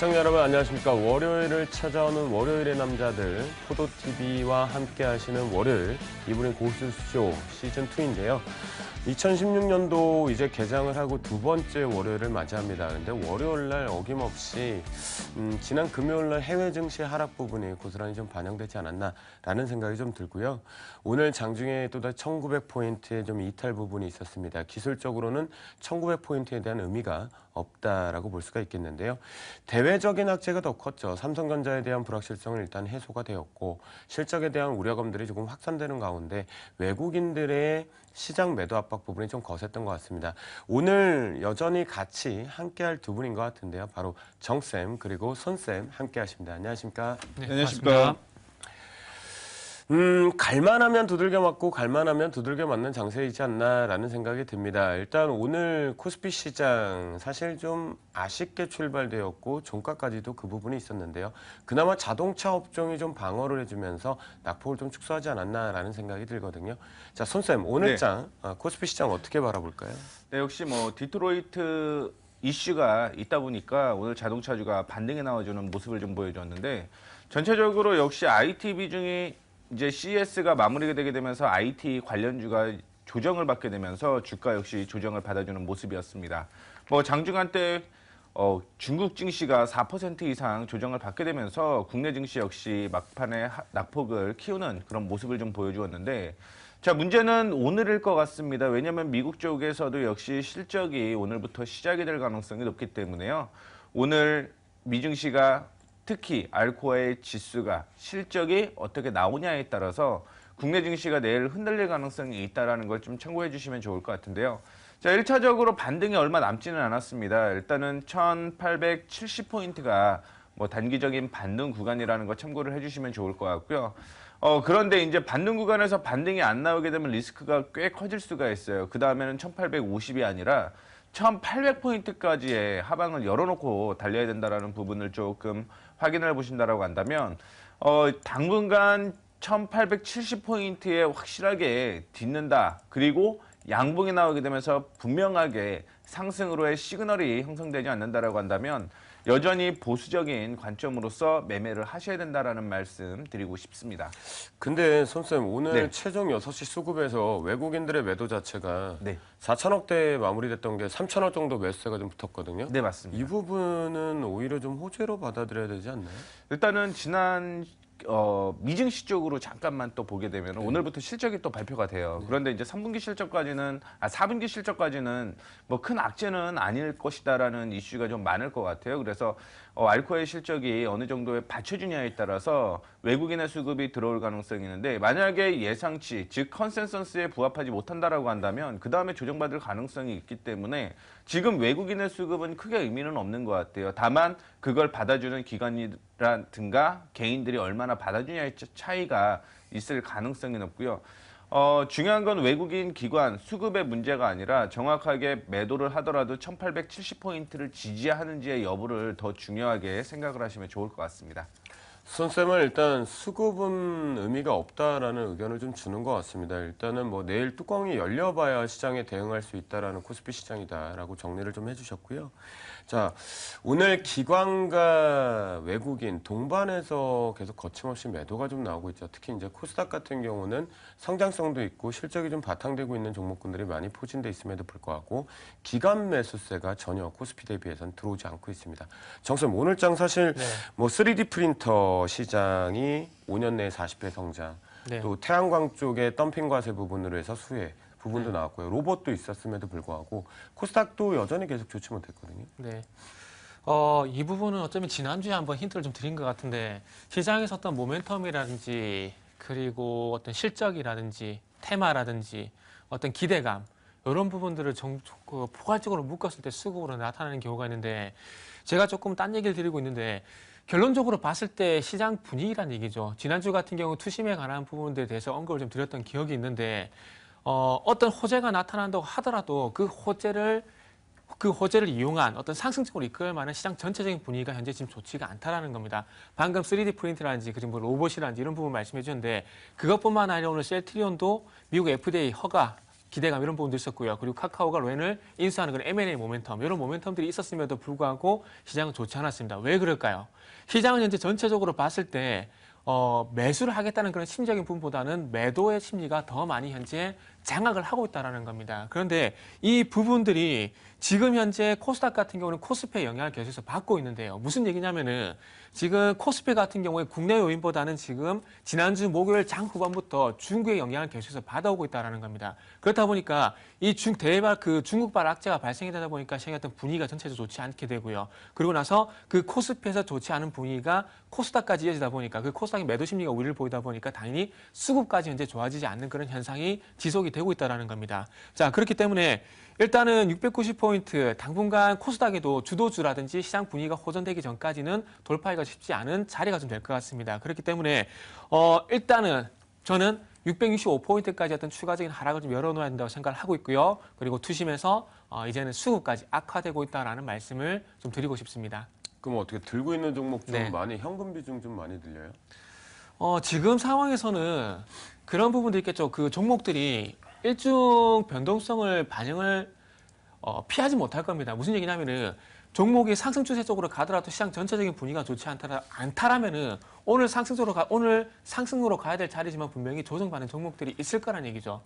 시청자 여러분 안녕하십니까. 월요일을 찾아오는 월요일의 남자들 포도TV와 함께 하시는 월요일 이브닝 고스쇼 시즌2인데요. 2016년도 이제 개장을 하고 두 번째 월요일을 맞이합니다. 근데 월요일날 어김없이 지난 금요일날 해외 증시 하락 부분이 고스란히 좀 반영되지 않았나라는 생각이 좀 들고요. 오늘 장중에 또다시 1900포인트의 좀 이탈 부분이 있었습니다. 기술적으로는 1900포인트에 대한 의미가 없다라고 볼 수가 있겠는데요. 대외적인 악재가 더 컸죠. 삼성전자에 대한 불확실성은 일단 해소가 되었고 실적에 대한 우려감들이 조금 확산되는 가운데 외국인들의 시장 매도 압박 부분이 좀 거셌던 것 같습니다. 오늘 여전히 같이 함께할 두 분인 것 같은데요. 바로 정쌤 그리고 손쌤 함께 하십니다. 안녕하십니까? 네, 안녕하십니까? 갈만하면 두들겨 맞고 갈만하면 두들겨 맞는 장세이지 않나라는 생각이 듭니다. 일단 오늘 코스피 시장 사실 좀 아쉽게 출발되었고 종가까지도 그 부분이 있었는데요. 그나마 자동차 업종이 좀 방어를 해주면서 낙폭을 좀 축소하지 않았나라는 생각이 들거든요. 자, 손쌤 오늘 장 코스피 시장 어떻게 바라볼까요? 네, 역시 뭐 디트로이트 이슈가 있다 보니까 오늘 자동차주가 반등에 나와주는 모습을 좀 보여줬는데 전체적으로 역시 IT 비중이 이제 CES가 마무리가 되게 되면서 IT 관련주가 조정을 받게 되면서 주가 역시 조정을 받아주는 모습이었습니다. 뭐 장중한 때 중국 증시가 4% 이상 조정을 받게 되면서 국내 증시 역시 막판에 낙폭을 키우는 그런 모습을 좀 보여주었는데 자, 문제는 오늘일 것 같습니다. 왜냐하면 미국 쪽에서도 역시 실적이 오늘부터 시작이 될 가능성이 높기 때문에요. 오늘 미증시가 특히 알코아의 지수가 실적이 어떻게 나오냐에 따라서 국내 증시가 내일 흔들릴 가능성이 있다는 걸 좀 참고해 주시면 좋을 것 같은데요. 자, 1차적으로 반등이 얼마 남지는 않았습니다. 일단은 1870포인트가 뭐 단기적인 반등 구간이라는 거 참고를 해주시면 좋을 것 같고요. 그런데 이제 반등 구간에서 반등이 안 나오게 되면 리스크가 꽤 커질 수가 있어요. 그 다음에는 1850이 아니라 1800포인트까지의 하방을 열어놓고 달려야 된다는 부분을 조금 확인을 해보신다라고 한다면 당분간 1870포인트에 확실하게 딛는다. 그리고 양봉이 나오게 되면서 분명하게 상승으로의 시그널이 형성되지 않는다라고 한다면 여전히 보수적인 관점으로서 매매를 하셔야 된다라는 말씀 드리고 싶습니다. 근데 손쌤 오늘 최종 6시 수급에서 외국인들의 매도 자체가 4천억대에 마무리됐던 게 3천억 정도 매수세가 좀 붙었거든요. 네, 맞습니다. 이 부분은 오히려 좀 호재로 받아들여야 되지 않나요? 일단은 지난 미증시 쪽으로 잠깐만 또 보게 되면 오늘부터 실적이 또 발표가 돼요. 그런데 이제 4분기 실적까지는 뭐 큰 악재는 아닐 것이다라는 이슈가 좀 많을 것 같아요. 그래서 알코아의 실적이 어느 정도에 받쳐주냐에 따라서 외국인의 수급이 들어올 가능성이 있는데 만약에 예상치, 즉 컨센서스에 부합하지 못한다라고 한다면 그 다음에 조정받을 가능성이 있기 때문에 지금 외국인의 수급은 크게 의미는 없는 것 같아요. 다만 그걸 받아주는 기관이라든가 개인들이 얼마나 받아주냐의 차이가 있을 가능성이 높고요. 중요한 건 외국인 기관 수급의 문제가 아니라 정확하게 매도를 하더라도 1870포인트를 지지하는지의 여부를 더 중요하게 생각을 하시면 좋을 것 같습니다. 손쌤은 일단 수급은 의미가 없다라는 의견을 좀 주는 것 같습니다. 일단은 뭐 내일 뚜껑이 열려봐야 시장에 대응할 수 있다라는 코스피 시장이다라고 정리를 좀 해주셨고요. 자, 오늘 기관과 외국인 동반해서 계속 거침없이 매도가 좀 나오고 있죠. 특히 이제 코스닥 같은 경우는 성장성도 있고 실적이 좀 바탕되고 있는 종목군들이 많이 포진돼 있음에도 불구하고 기관 매수세가 전혀 코스피 대비해서는 들어오지 않고 있습니다. 정쌤 오늘장 사실 뭐 3D 프린터 시장이 5년 내에 40배 성장, 또 태양광 쪽의 덤핑 과세 부분으로 해서 수혜 부분도 나왔고요. 로봇도 있었음에도 불구하고 코스닥도 여전히 계속 좋지 못했거든요. 네. 이 부분은 어쩌면 지난주에 한번 힌트를 좀 드린 것 같은데 시장에서 어떤 모멘텀이라든지 그리고 어떤 실적이라든지 테마라든지 어떤 기대감 이런 부분들을 포괄적으로 묶었을 때 수급으로 나타나는 경우가 있는데 제가 조금 딴 얘기를 드리고 있는데 결론적으로 봤을 때 시장 분위기란 얘기죠. 지난주 같은 경우 투심에 관한 부분들에 대해서 언급을 좀 드렸던 기억이 있는데 어떤 호재가 나타난다고 하더라도 그 호재를 이용한 어떤 상승적으로 이끌 만한 시장 전체적인 분위기가 현재 지금 좋지가 않다라는 겁니다. 방금 3D 프린트라든지 그리고 로봇이라든지 이런 부분 말씀해 주셨는데 그것뿐만 아니라 오늘 셀트리온도 미국 FDA 허가 기대감 이런 부분도 있었고요. 그리고 카카오가 렌을 인수하는 그런 M&A 모멘텀 이런 모멘텀들이 있었음에도 불구하고 시장은 좋지 않았습니다. 왜 그럴까요? 시장은 현재 전체적으로 봤을 때 매수를 하겠다는 그런 심리적인 부분보다는 매도의 심리가 더 많이 현재 장악을 하고 있다는 겁니다. 그런데 이 부분들이 지금 현재 코스닥 같은 경우는 코스피의 영향을 계속해서 받고 있는데요. 무슨 얘기냐면은 지금 코스피 같은 경우에 국내 요인보다는 지금 지난주 목요일 장 후반부터 중국의 영향을 계속해서 받아오고 있다는 겁니다. 그렇다 보니까 이 중국발 악재가 발생이 되다 보니까 시장의 어떤 분위기가 전체적으로 좋지 않게 되고요. 그리고 나서 그 코스피에서 좋지 않은 분위기가 코스닥까지 이어지다 보니까 그 코스닥의 매도 심리가 우위를 보이다 보니까 당연히 수급까지 현재 좋아지지 않는 그런 현상이 지속이 되고 있다는 겁니다. 자, 그렇기 때문에 일단은 690포인트 당분간 코스닥에도 주도주라든지 시장 분위기가 호전되기 전까지는 돌파하기가 쉽지 않은 자리가 좀 될 것 같습니다. 그렇기 때문에 일단은 저는 665포인트까지 어떤 추가적인 하락을 좀 열어놓아야 된다고 생각을 하고 있고요. 그리고 투심에서 이제는 수급까지 악화되고 있다는 말씀을 좀 드리고 싶습니다. 그럼 어떻게 들고 있는 종목 좀 네. 많이 현금 비중 좀 많이 들려요? 지금 상황에서는 그런 부분도 있겠죠. 그 종목들이 일중 변동성을 반영을 피하지 못할 겁니다. 무슨 얘기냐면은 종목이 상승 추세 쪽으로 가더라도 시장 전체적인 분위기가 좋지 않다라면은 오늘 상승으로 가야 될 자리지만 분명히 조정받는 종목들이 있을 거란 얘기죠.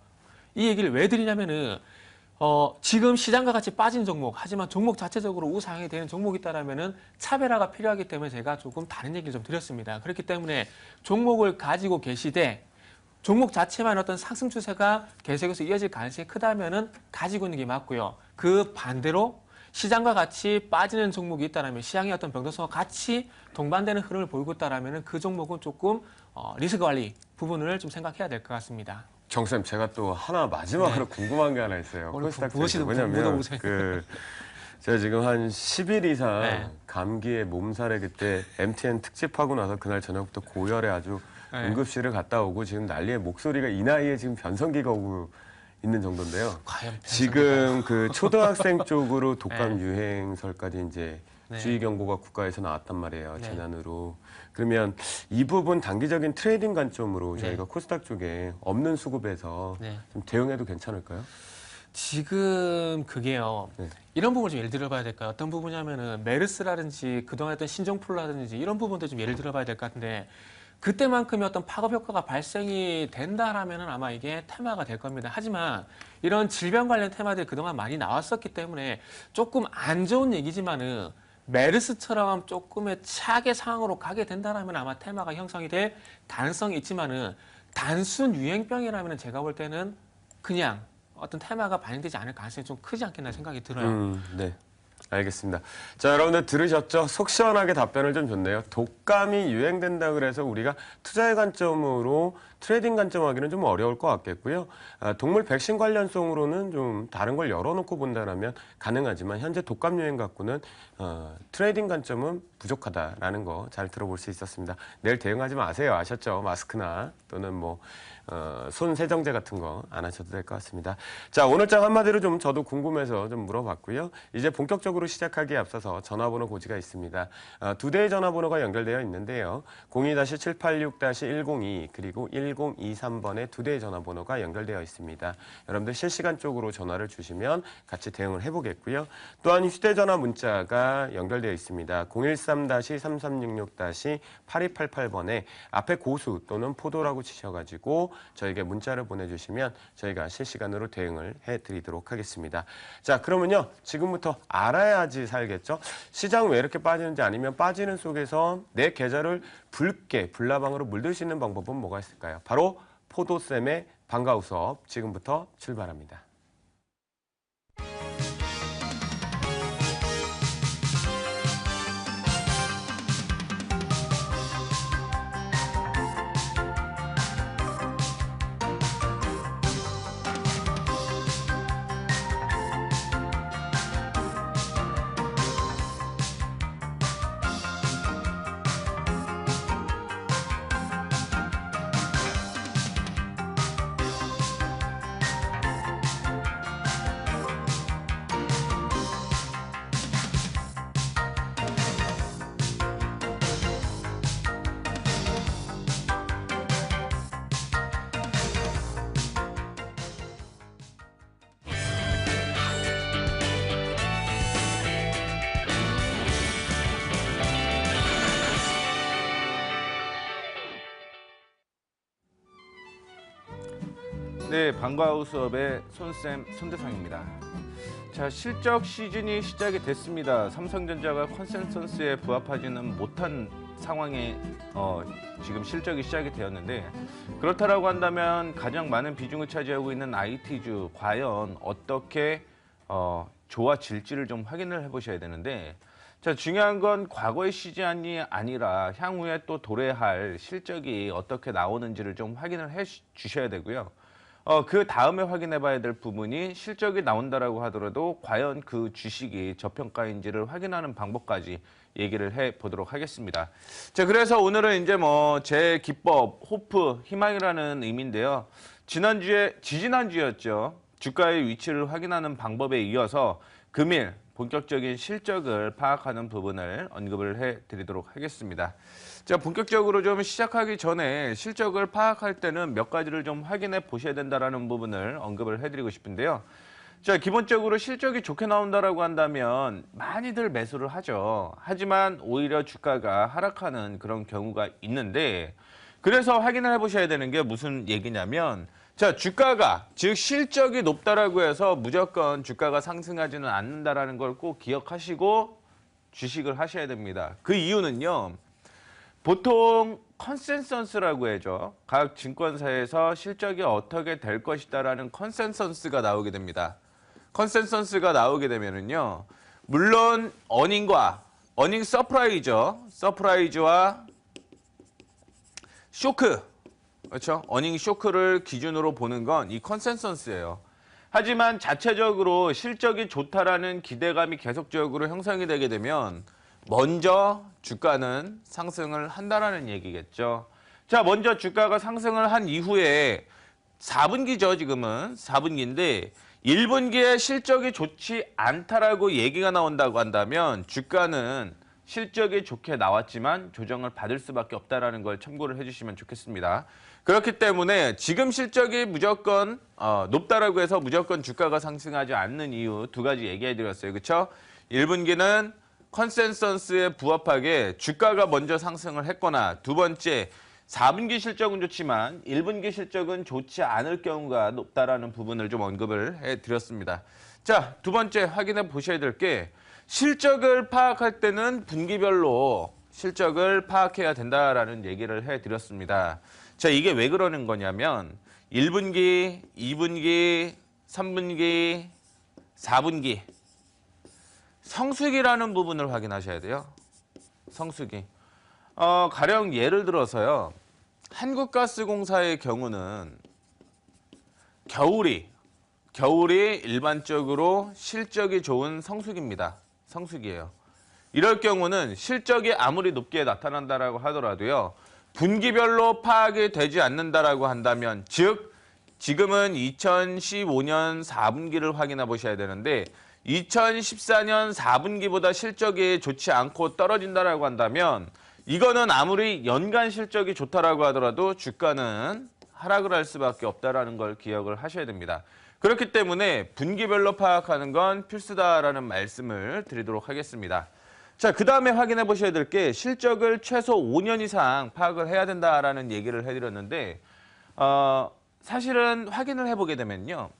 이 얘기를 왜 드리냐면은 지금 시장과 같이 빠진 종목, 하지만 종목 자체적으로 우상향이 되는 종목이 있다라면은 차별화가 필요하기 때문에 제가 조금 다른 얘기를 좀 드렸습니다. 그렇기 때문에 종목을 가지고 계시되 종목 자체만 어떤 상승 추세가 계속해서 이어질 가능성이 크다면은 가지고 있는 게 맞고요. 그 반대로 시장과 같이 빠지는 종목이 있다라면 시장의 어떤 변동성과 같이 동반되는 흐름을 보이고 있다라면은 그 종목은 조금 리스크 관리 부분을 좀 생각해야 될 것 같습니다. 정쌤, 제가 또 하나 마지막으로 궁금한 게 하나 있어요. 오늘 코스닥 무엇이든 왜냐면 물어보세요. 제가 지금 한 10일 이상 네. 감기에 몸살에 그때 MTN 특집하고 나서 그날 저녁부터 고열에 아주 네. 응급실을 갔다 오고 지금 난리에 목소리가 이 나이에 지금 변성기가 오고 있는 정도인데요. 과연 지금 그 초등학생 쪽으로 독감 유행설까지 이제 네. 주의 경보가 국가에서 나왔단 말이에요. 네. 재난으로. 그러면 이 부분 단기적인 트레이딩 관점으로 네. 저희가 코스닥 쪽에 없는 수급에서 네. 좀 대응해도 괜찮을까요? 지금 그게요. 네. 이런 부분을 좀 예를 들어봐야 될까요? 어떤 부분이냐면은 메르스라든지 그동안 했던 신종플루라든지 이런 부분들 좀 예를 들어봐야 될 것 같은데 그때만큼의 어떤 파급 효과가 발생이 된다라면은 아마 이게 테마가 될 겁니다. 하지만 이런 질병 관련 테마들이 그동안 많이 나왔었기 때문에 조금 안 좋은 얘기지만은 메르스처럼 조금의 차악의 상황으로 가게 된다라면 아마 테마가 형성이 될 가능성이 있지만은 단순 유행병이라면은 제가 볼 때는 그냥 어떤 테마가 반영되지 않을 가능성이 좀 크지 않겠나 생각이 들어요. 네. 알겠습니다. 자, 여러분들 들으셨죠? 속 시원하게 답변을 좀 줬네요. 독감이 유행된다 그래서 우리가 투자의 관점으로 트레이딩 관점 하기는 좀 어려울 것 같겠고요. 동물 백신 관련성으로는 좀 다른 걸 열어놓고 본다라면 가능하지만 현재 독감 유행 갖고는 트레이딩 관점은 부족하다라는 거 잘 들어볼 수 있었습니다. 내일 대응하지 마세요. 아셨죠? 마스크나 또는 뭐 손 세정제 같은 거 안 하셔도 될 것 같습니다. 자, 오늘장 한마디로 좀 저도 궁금해서 좀 물어봤고요. 이제 본격적으로 시작하기에 앞서서 전화번호 고지가 있습니다. 두 대의 전화번호가 연결되어 있는데요. 02-786-102 그리고 1023번의 두 대의 전화번호가 연결되어 있습니다. 여러분들 실시간적으로 전화를 주시면 같이 대응을 해보겠고요. 또한 휴대전화 문자가 연결되어 있습니다. 013-3366-8288번에 앞에 고수 또는 포도라고 치셔가지고 저에게 문자를 보내주시면 저희가 실시간으로 대응을 해드리도록 하겠습니다. 자, 그러면요. 지금부터 알아야지 살겠죠? 시장 왜 이렇게 빠지는지 아니면 빠지는 속에서 내 계좌를 붉게 불나방으로 물들 수 있는 방법은 뭐가 있을까요? 바로 포도쌤의 방과후 수업 지금부터 출발합니다. 네, 방과후 수업의 손쌤 손대상입니다. 자, 실적 시즌이 시작이 됐습니다. 삼성전자가 컨센서스에 부합하지는 못한 상황에 지금 실적이 시작이 되었는데, 그렇다라고 한다면 가장 많은 비중을 차지하고 있는 IT주 과연 어떻게 좋아질지를 좀 확인을 해보셔야 되는데, 자, 중요한 건 과거의 시즌이 아니라 향후에 또 도래할 실적이 어떻게 나오는지를 좀 확인을 해 주셔야 되고요. 그 다음에 확인해 봐야 될 부분이 실적이 나온다라고 하더라도 과연 그 주식이 저평가인지를 확인하는 방법까지 얘기를 해 보도록 하겠습니다. 자, 그래서 오늘은 이제 제 기법, 호프, 희망이라는 의미인데요. 지지난주였죠. 주가의 위치를 확인하는 방법에 이어서 금일 본격적인 실적을 파악하는 부분을 언급을 해 드리도록 하겠습니다. 자, 본격적으로 좀 시작하기 전에 실적을 파악할 때는 몇 가지를 좀 확인해 보셔야 된다는 부분을 언급을 해드리고 싶은데요. 자, 기본적으로 실적이 좋게 나온다라고 한다면 많이들 매수를 하죠. 하지만 오히려 주가가 하락하는 그런 경우가 있는데, 그래서 확인을 해보셔야 되는 게 무슨 얘기냐면, 자, 주가가, 즉 실적이 높다라고 해서 무조건 주가가 상승하지는 않는다라는 걸 꼭 기억하시고 주식을 하셔야 됩니다. 그 이유는요, 보통 컨센서스라고 해죠. 각 증권사에서 실적이 어떻게 될 것이다라는 컨센서스가 나오게 됩니다. 컨센서스가 나오게 되면은요, 물론 어닝 서프라이즈죠. 서프라이즈와 쇼크, 그렇죠? 어닝 쇼크를 기준으로 보는 건 이 컨센서스예요. 하지만 자체적으로 실적이 좋다라는 기대감이 계속적으로 형성이 되게 되면 먼저 주가는 상승을 한다라는 얘기겠죠. 자, 먼저 주가가 상승을 한 이후에 4분기죠, 지금은. 4분기인데 1분기에 실적이 좋지 않다라고 얘기가 나온다고 한다면 주가는 실적이 좋게 나왔지만 조정을 받을 수밖에 없다라는 걸 참고를 해주시면 좋겠습니다. 그렇기 때문에 지금 실적이 무조건 높다라고 해서 무조건 주가가 상승하지 않는 이유 두 가지 얘기해 드렸어요. 그렇죠? 1분기는 컨센서스에 부합하게 주가가 먼저 상승을 했거나, 두 번째 4분기 실적은 좋지만 1분기 실적은 좋지 않을 경우가 높다라는 부분을 좀 언급을 해드렸습니다. 자, 두 번째 확인해 보셔야 될 게, 실적을 파악할 때는 분기별로 실적을 파악해야 된다라는 얘기를 해드렸습니다. 자, 이게 왜 그러는 거냐면 1분기, 2분기, 3분기, 4분기 성수기라는 부분을 확인하셔야 돼요. 성수기. 가령 예를 들어서요, 한국가스공사의 경우는 겨울이 일반적으로 실적이 좋은 성수기입니다. 성수기예요. 이럴 경우는 실적이 아무리 높게 나타난다라고 하더라도요, 분기별로 파악이 되지 않는다라고 한다면, 즉 지금은 2015년 4분기를 확인해 보셔야 되는데 2014년 4분기보다 실적이 좋지 않고 떨어진다라고 한다면, 이거는 아무리 연간 실적이 좋다라고 하더라도 주가는 하락을 할 수밖에 없다라는 걸 기억을 하셔야 됩니다. 그렇기 때문에 분기별로 파악하는 건 필수다라는 말씀을 드리도록 하겠습니다. 자, 그 다음에 확인해 보셔야 될 게, 실적을 최소 5년 이상 파악을 해야 된다라는 얘기를 해드렸는데, 사실은 확인을 해보게 되면요,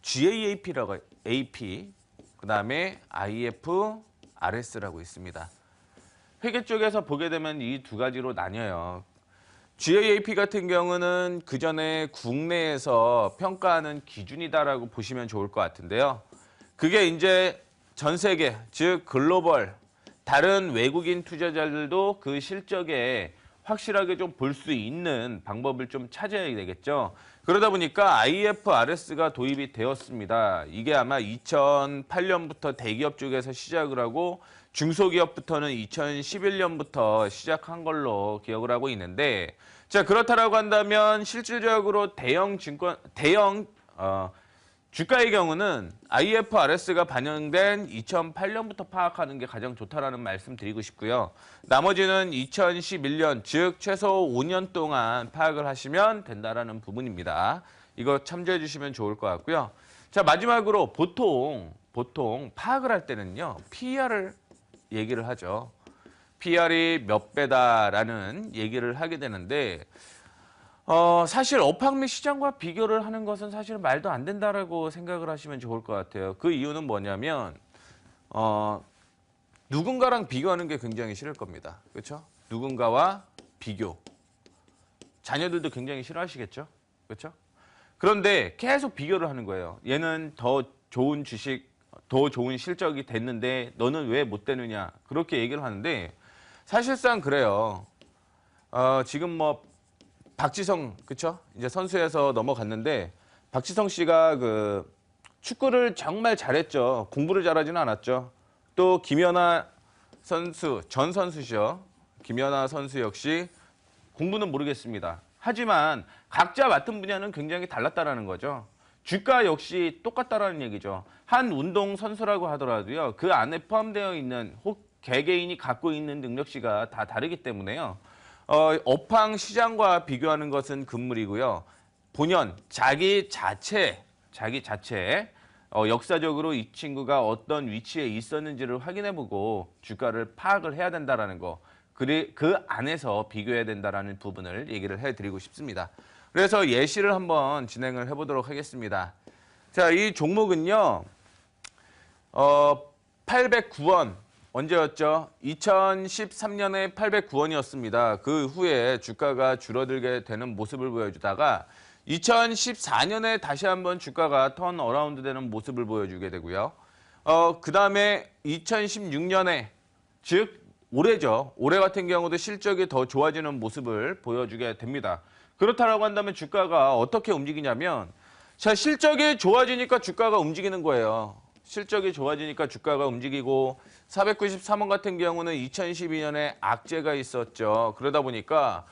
GAAP라고 AP, 그 다음에 IFRS라고 있습니다. 회계 쪽에서 보게 되면 이 두 가지로 나뉘어요. GAAP 같은 경우는 그 전에 국내에서 평가하는 기준이다라고 보시면 좋을 것 같은데요. 그게 이제 전 세계, 즉 글로벌, 다른 외국인 투자자들도 그 실적에 확실하게 좀 볼 수 있는 방법을 좀 찾아야 되겠죠. 그러다 보니까 IFRS가 도입이 되었습니다. 이게 아마 2008년부터 대기업 쪽에서 시작을 하고 중소기업부터는 2011년부터 시작한 걸로 기억을 하고 있는데, 자, 그렇다라고 한다면 실질적으로 주가의 경우는 IFRS가 반영된 2008년부터 파악하는 게 가장 좋다라는 말씀 드리고 싶고요. 나머지는 2011년, 즉 최소 5년 동안 파악을 하시면 된다라는 부분입니다. 이거 참조해 주시면 좋을 것 같고요. 자, 마지막으로 보통 파악을 할 때는요, PER을 얘기를 하죠. PER이 몇 배다라는 얘기를 하게 되는데, 사실 업황 및 시장과 비교를 하는 것은 사실 말도 안 된다라고 생각을 하시면 좋을 것 같아요. 그 이유는 뭐냐면 누군가랑 비교하는 게 굉장히 싫을 겁니다. 그렇죠? 누군가와 비교. 자녀들도 굉장히 싫어하시겠죠? 그렇죠? 그런데 계속 비교를 하는 거예요. 얘는 더 좋은 주식, 더 좋은 실적이 됐는데 너는 왜 못 되느냐? 그렇게 얘기를 하는데 사실상 그래요. 지금 뭐 박지성, 그쵸? 이제 선수에서 넘어갔는데 박지성 씨가 그 축구를 정말 잘했죠. 공부를 잘하지는 않았죠. 또 김연아 선수, 전 선수죠. 김연아 선수 역시 공부는 모르겠습니다. 하지만 각자 맡은 분야는 굉장히 달랐다라는 거죠. 주가 역시 똑같다라는 얘기죠. 한 운동 선수라고 하더라도요. 그 안에 포함되어 있는 혹 개개인이 갖고 있는 능력치가 다 다르기 때문에요. 업황 시장과 비교하는 것은 금물이고요. 본연 자기 자체 역사적으로 이 친구가 어떤 위치에 있었는지를 확인해보고 주가를 파악을 해야 된다라는 거. 그 안에서 비교해야 된다라는 부분을 얘기를 해드리고 싶습니다. 그래서 예시를 한번 진행을 해보도록 하겠습니다. 자, 이 종목은요, 809원. 언제였죠? 2013년에 809원이었습니다. 그 후에 주가가 줄어들게 되는 모습을 보여주다가 2014년에 다시 한번 주가가 턴 어라운드 되는 모습을 보여주게 되고요. 그 다음에 2016년에, 즉 올해죠. 올해 같은 경우도 실적이 더 좋아지는 모습을 보여주게 됩니다. 그렇다라고 한다면 주가가 어떻게 움직이냐면, 자, 실적이 좋아지니까 주가가 움직이는 거예요. 실적이 좋아지니까 주가가 움직이고 493원 같은 경우는 2012년에 악재가 있었죠. 그러다 보니까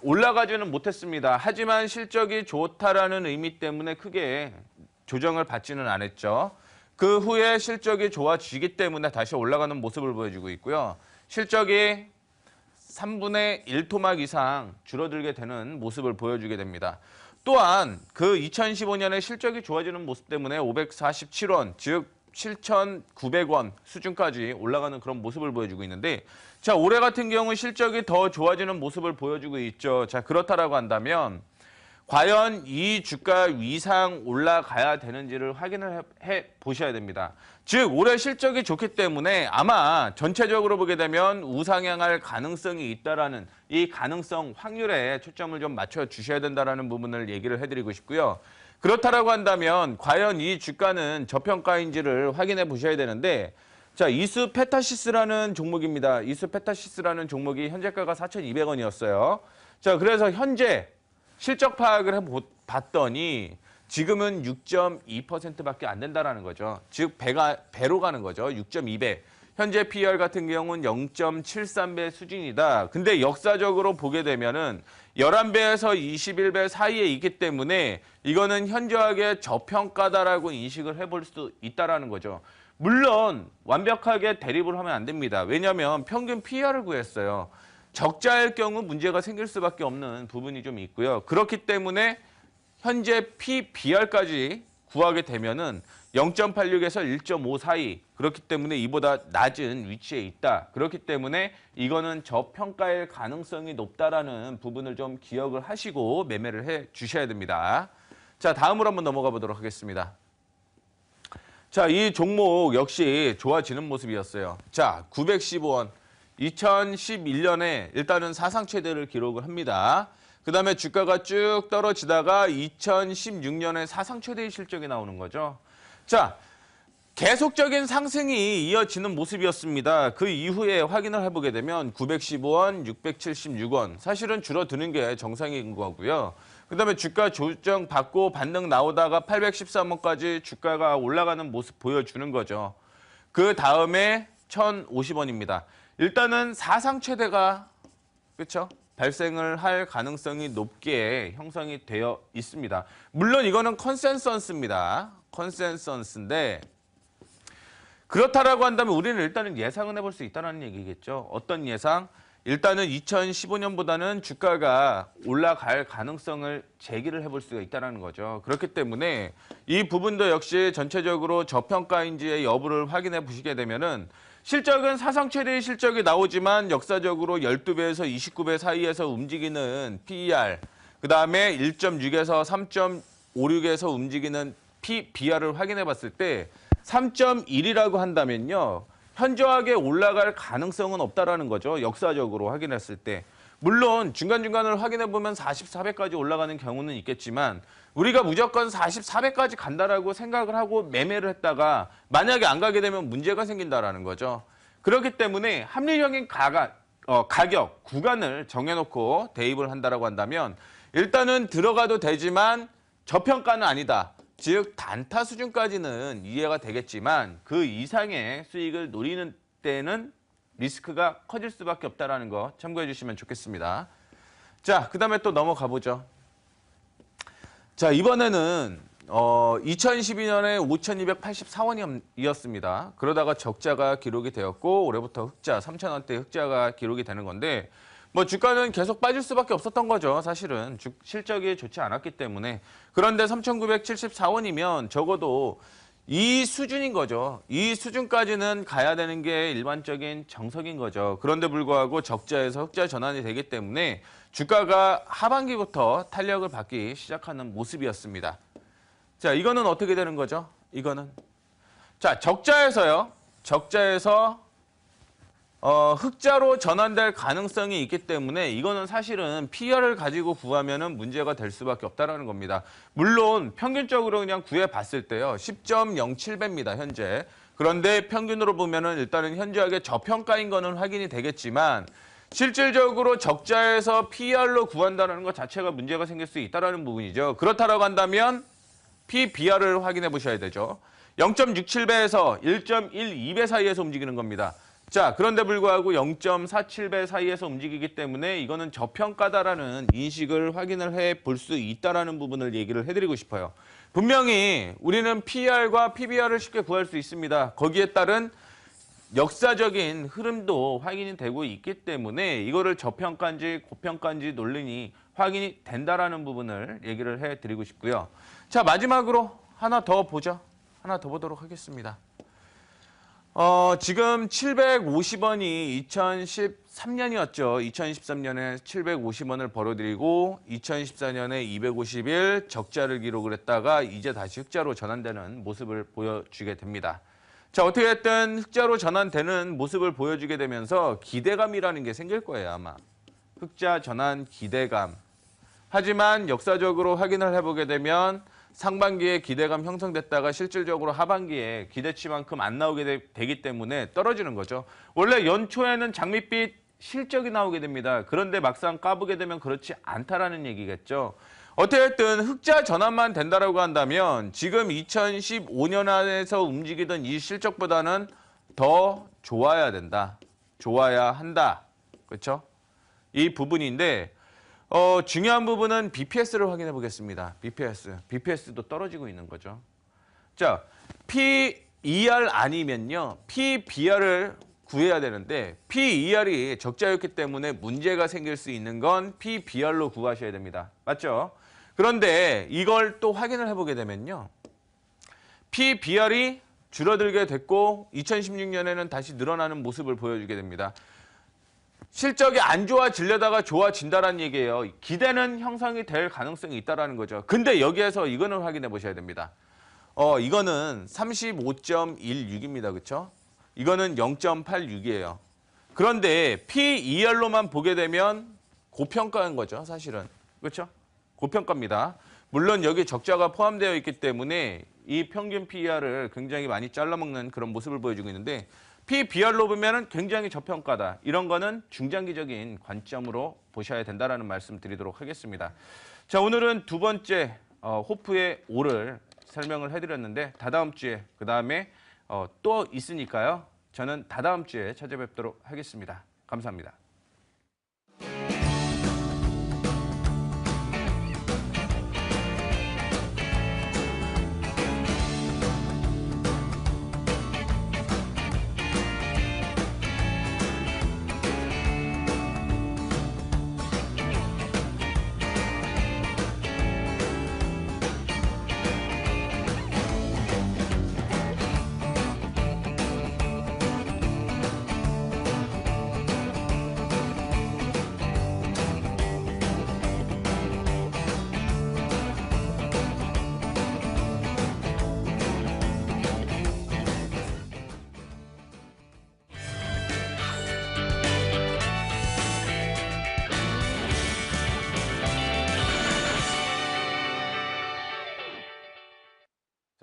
올라가지는 못했습니다. 하지만 실적이 좋다라는 의미 때문에 크게 조정을 받지는 않았죠. 그 후에 실적이 좋아지기 때문에 다시 올라가는 모습을 보여주고 있고요. 실적이 3분의 1토막 이상 줄어들게 되는 모습을 보여주게 됩니다. 또한 그 2015년에 실적이 좋아지는 모습 때문에 547원, 즉 7,900원 수준까지 올라가는 그런 모습을 보여주고 있는데, 자, 올해 같은 경우 실적이 더 좋아지는 모습을 보여주고 있죠. 자, 그렇다라고 한다면 과연 이 주가 위상 올라가야 되는지를 확인을 해 보셔야 됩니다. 즉 올해 실적이 좋기 때문에 아마 전체적으로 보게 되면 우상향할 가능성이 있다라는 이 가능성 확률에 초점을 좀 맞춰 주셔야 된다라는 부분을 얘기를 해드리고 싶고요. 그렇다라고 한다면 과연 이 주가는 저평가인지를 확인해 보셔야 되는데, 자, 이수페타시스라는 종목입니다. 이수페타시스라는 종목이 현재가가 4,200원이었어요. 자, 그래서 현재 실적 파악을 해봤더니 지금은 6.2%밖에 안 된다라는 거죠. 즉 배로 가는 거죠. 6.2배. 현재 PER 같은 경우는 0.73배 수준이다. 근데 역사적으로 보게 되면은 11배에서 21배 사이에 있기 때문에 이거는 현저하게 저평가다라고 인식을 해볼 수 있다라는 거죠. 물론 완벽하게 대립을 하면 안 됩니다. 왜냐하면 평균 PER을 구했어요. 적자일 경우 문제가 생길 수밖에 없는 부분이 좀 있고요. 그렇기 때문에 현재 PBR까지 구하게 되면은 0.86에서 1.5 사이, 그렇기 때문에 이보다 낮은 위치에 있다. 그렇기 때문에 이거는 저평가일 가능성이 높다라는 부분을 좀 기억을 하시고 매매를 해 주셔야 됩니다. 자, 다음으로 한번 넘어가 보도록 하겠습니다. 자, 이 종목 역시 좋아지는 모습이었어요. 자, 915원. 2011년에 일단은 사상 최대를 기록을 합니다. 그 다음에 주가가 쭉 떨어지다가 2016년에 사상 최대의 실적이 나오는 거죠. 자, 계속적인 상승이 이어지는 모습이었습니다. 그 이후에 확인을 해보게 되면 915원, 676원. 사실은 줄어드는 게 정상인 거고요. 그 다음에 주가 조정 받고 반등 나오다가 813원까지 주가가 올라가는 모습 보여주는 거죠. 그 다음에 1,050원입니다. 일단은 사상 최대가 그렇죠? 발생을 할 가능성이 높게 형성이 되어 있습니다. 물론 이거는 컨센서스입니다. 컨센서스인데 그렇다라고 한다면 우리는 일단은 예상은 해볼 수 있다는 얘기겠죠. 어떤 예상? 일단은 2015년보다는 주가가 올라갈 가능성을 제기를 해볼 수가 있다는 거죠. 그렇기 때문에 이 부분도 역시 전체적으로 저평가인지의 여부를 확인해 보시게 되면은 실적은 사상 최대의 실적이 나오지만 역사적으로 12배에서 29배 사이에서 움직이는 PER, 그다음에 1.6에서 3.56에서 움직이는 PBR을 확인해 봤을 때 3.1이라고 한다면요. 현저하게 올라갈 가능성은 없다라는 거죠. 역사적으로 확인했을 때. 물론 중간중간을 확인해 보면 44배까지 올라가는 경우는 있겠지만 우리가 무조건 44배까지 간다라고 생각을 하고 매매를 했다가 만약에 안 가게 되면 문제가 생긴다라는 거죠. 그렇기 때문에 합리적인 가격, 구간을 정해놓고 대입을 한다라고 한다면 일단은 들어가도 되지만 저평가는 아니다. 즉 단타 수준까지는 이해가 되겠지만 그 이상의 수익을 노리는 때는 리스크가 커질 수밖에 없다는 거 참고해 주시면 좋겠습니다. 자, 그다음에 또 넘어가 보죠. 자, 이번에는 2012년에 5,284원이었습니다. 그러다가 적자가 기록이 되었고 올해부터 흑자, 3,000원대 흑자가 기록이 되는 건데 뭐 주가는 계속 빠질 수밖에 없었던 거죠. 사실은 실적이 좋지 않았기 때문에. 그런데 3,974원이면 적어도 이 수준인 거죠. 이 수준까지는 가야 되는 게 일반적인 정석인 거죠. 그런데 불구하고 적자에서 흑자 전환이 되기 때문에 주가가 하반기부터 탄력을 받기 시작하는 모습이었습니다. 자, 이거는 어떻게 되는 거죠? 이거는 자, 적자에서 흑자로 전환될 가능성이 있기 때문에 이거는 사실은 PR을 가지고 구하면은 문제가 될 수밖에 없다라는 겁니다. 물론 평균적으로 그냥 구해 봤을 때요. 10.07배입니다, 현재. 그런데 평균으로 보면은 일단은 현저하게 저평가인 거는 확인이 되겠지만 실질적으로 적자에서 PR로 구한다는 것 자체가 문제가 생길 수 있다라는 부분이죠. 그렇다라고 한다면 PBR을 확인해 보셔야 되죠. 0.67배에서 1.12배 사이에서 움직이는 겁니다. 자, 그런데 불구하고 0.47배 사이에서 움직이기 때문에 이거는 저평가다라는 인식을 확인을 해 볼 수 있다라는 부분을 얘기를 해드리고 싶어요. 분명히 우리는 PR과 PBR을 쉽게 구할 수 있습니다. 거기에 따른 역사적인 흐름도 확인이 되고 있기 때문에 이거를 저평가인지 고평가인지 논리니 확인이 된다라는 부분을 얘기를 해드리고 싶고요. 자, 마지막으로 하나 더 보죠. 하나 더 보도록 하겠습니다. 지금 750원이 2013년이었죠. 2013년에 750원을 벌어들이고 2014년에 251 적자를 기록을 했다가 이제 다시 흑자로 전환되는 모습을 보여주게 됩니다. 자, 어떻게 됐든 흑자로 전환되는 모습을 보여주게 되면서 기대감이라는 게 생길 거예요, 아마. 흑자 전환 기대감. 하지만 역사적으로 확인을 해보게 되면 상반기에 기대감 형성됐다가 실질적으로 하반기에 기대치만큼 안 나오게 되기 때문에 떨어지는 거죠. 원래 연초에는 장밋빛 실적이 나오게 됩니다. 그런데 막상 까보게 되면 그렇지 않다라는 얘기겠죠. 어쨌든 흑자 전환만 된다라고 한다면 지금 2015년 안에서 움직이던 이 실적보다는 더 좋아야 된다. 좋아야 한다. 그렇죠? 이 부분인데 중요한 부분은 BPS를 확인해 보겠습니다. BPS도 떨어지고 있는 거죠. 자, PER 아니면요. PBR을 구해야 되는데 PER이 적자였기 때문에 문제가 생길 수 있는 건 PBR로 구하셔야 됩니다. 맞죠? 그런데 이걸 또 확인을 해보게 되면요. PBR이 줄어들게 됐고 2016년에는 다시 늘어나는 모습을 보여주게 됩니다. 실적이 안 좋아지려다가 좋아진다는 얘기예요. 기대는 형성이 될 가능성이 있다는 거죠. 근데 여기에서 이거는 확인해 보셔야 됩니다. 이거는 35.16입니다. 그렇죠? 이거는 0.86이에요. 그런데 PER로만 보게 되면 고평가인 거죠. 사실은. 그렇죠? 고평가입니다. 물론 여기 적자가 포함되어 있기 때문에 이 평균 PER을 굉장히 많이 잘라먹는 그런 모습을 보여주고 있는데 PBR로 보면 굉장히 저평가다. 이런 거는 중장기적인 관점으로 보셔야 된다는 말씀 드리도록 하겠습니다. 자, 오늘은 두 번째 호프의 O를 설명을 해드렸는데 다다음 주에 그다음에 또 있으니까요. 저는 다다음 주에 찾아뵙도록 하겠습니다. 감사합니다.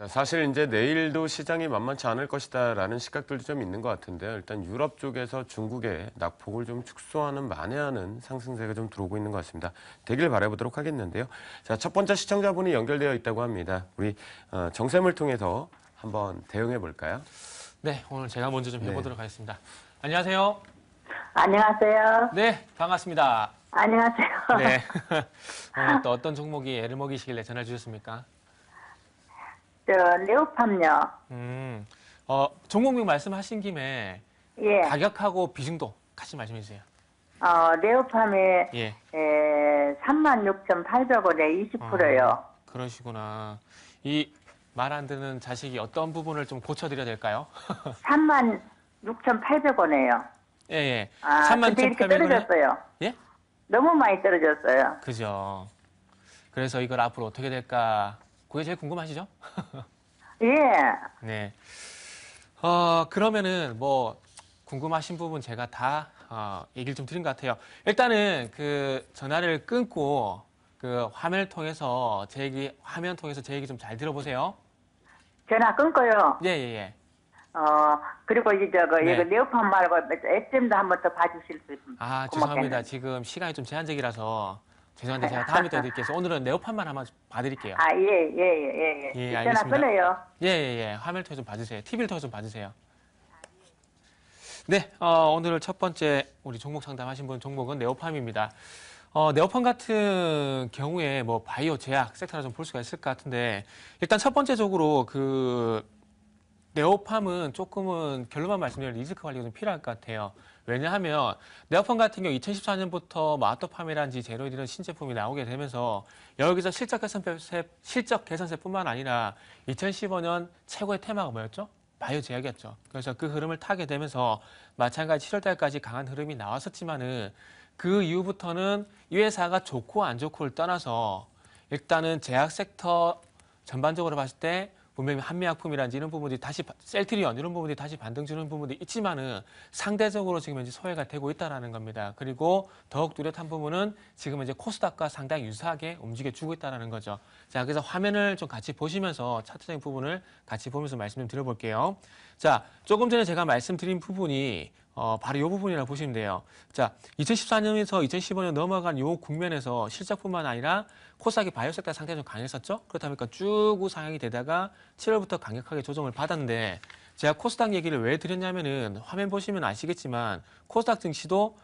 사실 이제 내일도 시장이 만만치 않을 것이다라는 시각들도 좀 있는 것 같은데요. 일단 유럽 쪽에서 중국의 낙폭을 좀 축소하는 만회하는 상승세가 좀 들어오고 있는 것 같습니다. 되길 바라보도록 하겠는데요. 자, 첫 번째 시청자분이 연결되어 있다고 합니다. 우리 정샘을 통해서 한번 대응해 볼까요? 네, 오늘 제가 먼저 좀 네. 해보도록 하겠습니다. 안녕하세요. 안녕하세요. 네, 반갑습니다. 안녕하세요. 네. 오늘 또 어떤 종목이 애를 먹이시길래 전화 주셨습니까? 저 네오팜요. 종목명 말씀하신 김에 예. 가격하고 비중도 같이 말씀해 주세요. 네오팜이 예. 36,800원에 20%요. 그러시구나. 이 말 안 듣는 자식이 어떤 부분을 좀 고쳐드려야 될까요? 36,800원에요. 예, 예. 근데 이렇게 36,800원 에? 떨어졌어요. 예? 너무 많이 떨어졌어요. 그죠. 그래서 이걸 앞으로 어떻게 될까? 그게 제일 궁금하시죠? 예. 네. 그러면은 뭐 궁금하신 부분 제가 다 얘기를 좀 드린 것 같아요. 일단은 그 전화를 끊고 그 화면을 통해서 화면 통해서 제 얘기 좀 잘 들어보세요. 전화 끊고요. 예, 예, 예. 그리고 이제 네. 이거 네오팜 말고 액점도 한 번 더 봐주실 수 있으면 죄송합니다. 지금 시간이 좀 제한적이라서 죄송한데 제가 다음에 또 드릴게요. 오늘은 네오판만 한번 봐드릴게요. 예. 예, 전화 알겠습니다. 끊어요. 예, 예, 예. 화면을 통해서 좀 봐주세요. TV를 통해서 좀 봐주세요. 네, 오늘 첫 번째 우리 종목 상담하신 분 종목은 네오팜입니다. 네오팜 같은 경우에 뭐 바이오, 제약 섹터를 좀 볼 수가 있을 것 같은데 일단 첫 번째적으로 그 네오팜은 조금은 결론만 말씀드리면 리스크 관리가 좀 필요할 것 같아요. 왜냐하면 네오팜 같은 경우 2014년부터 아토팜이라든지 제로이드 이런 신제품이 나오게 되면서 여기서 실적 개선세뿐만 아니라 2015년 최고의 테마가 뭐였죠? 바이오 제약이었죠. 그래서 그 흐름을 타게 되면서 마찬가지 7월달까지 강한 흐름이 나왔었지만은 그 이후부터는 이 회사가 좋고 안 좋고를 떠나서 일단은 제약 섹터 전반적으로 봤을 때 분명히 한미약품이라든지 이런 부분들이 다시 셀트리온 이런 부분들이 다시 반등 주는 부분들이 있지만은 상대적으로 지금 현재 소외가 되고 있다라는 겁니다. 그리고 더욱 뚜렷한 부분은 지금 이제 코스닥과 상당히 유사하게 움직여주고 있다라는 거죠. 자, 그래서 화면을 좀 같이 보시면서 차트적인 부분을 같이 보면서 말씀 좀 드려볼게요. 자, 조금 전에 제가 말씀드린 부분이 바로 이 부분이라고 보시면 돼요. 자, 2014년에서 2015년 넘어간 이 국면에서 실적뿐만 아니라 코스닥이 바이오 섹터 상태가 좀 강했었죠. 그렇다 보니까 쭉 우상향이 되다가 7월부터 강력하게 조정을 받았는데 제가 코스닥 얘기를 왜 드렸냐면은 화면 보시면 아시겠지만 코스닥 증시도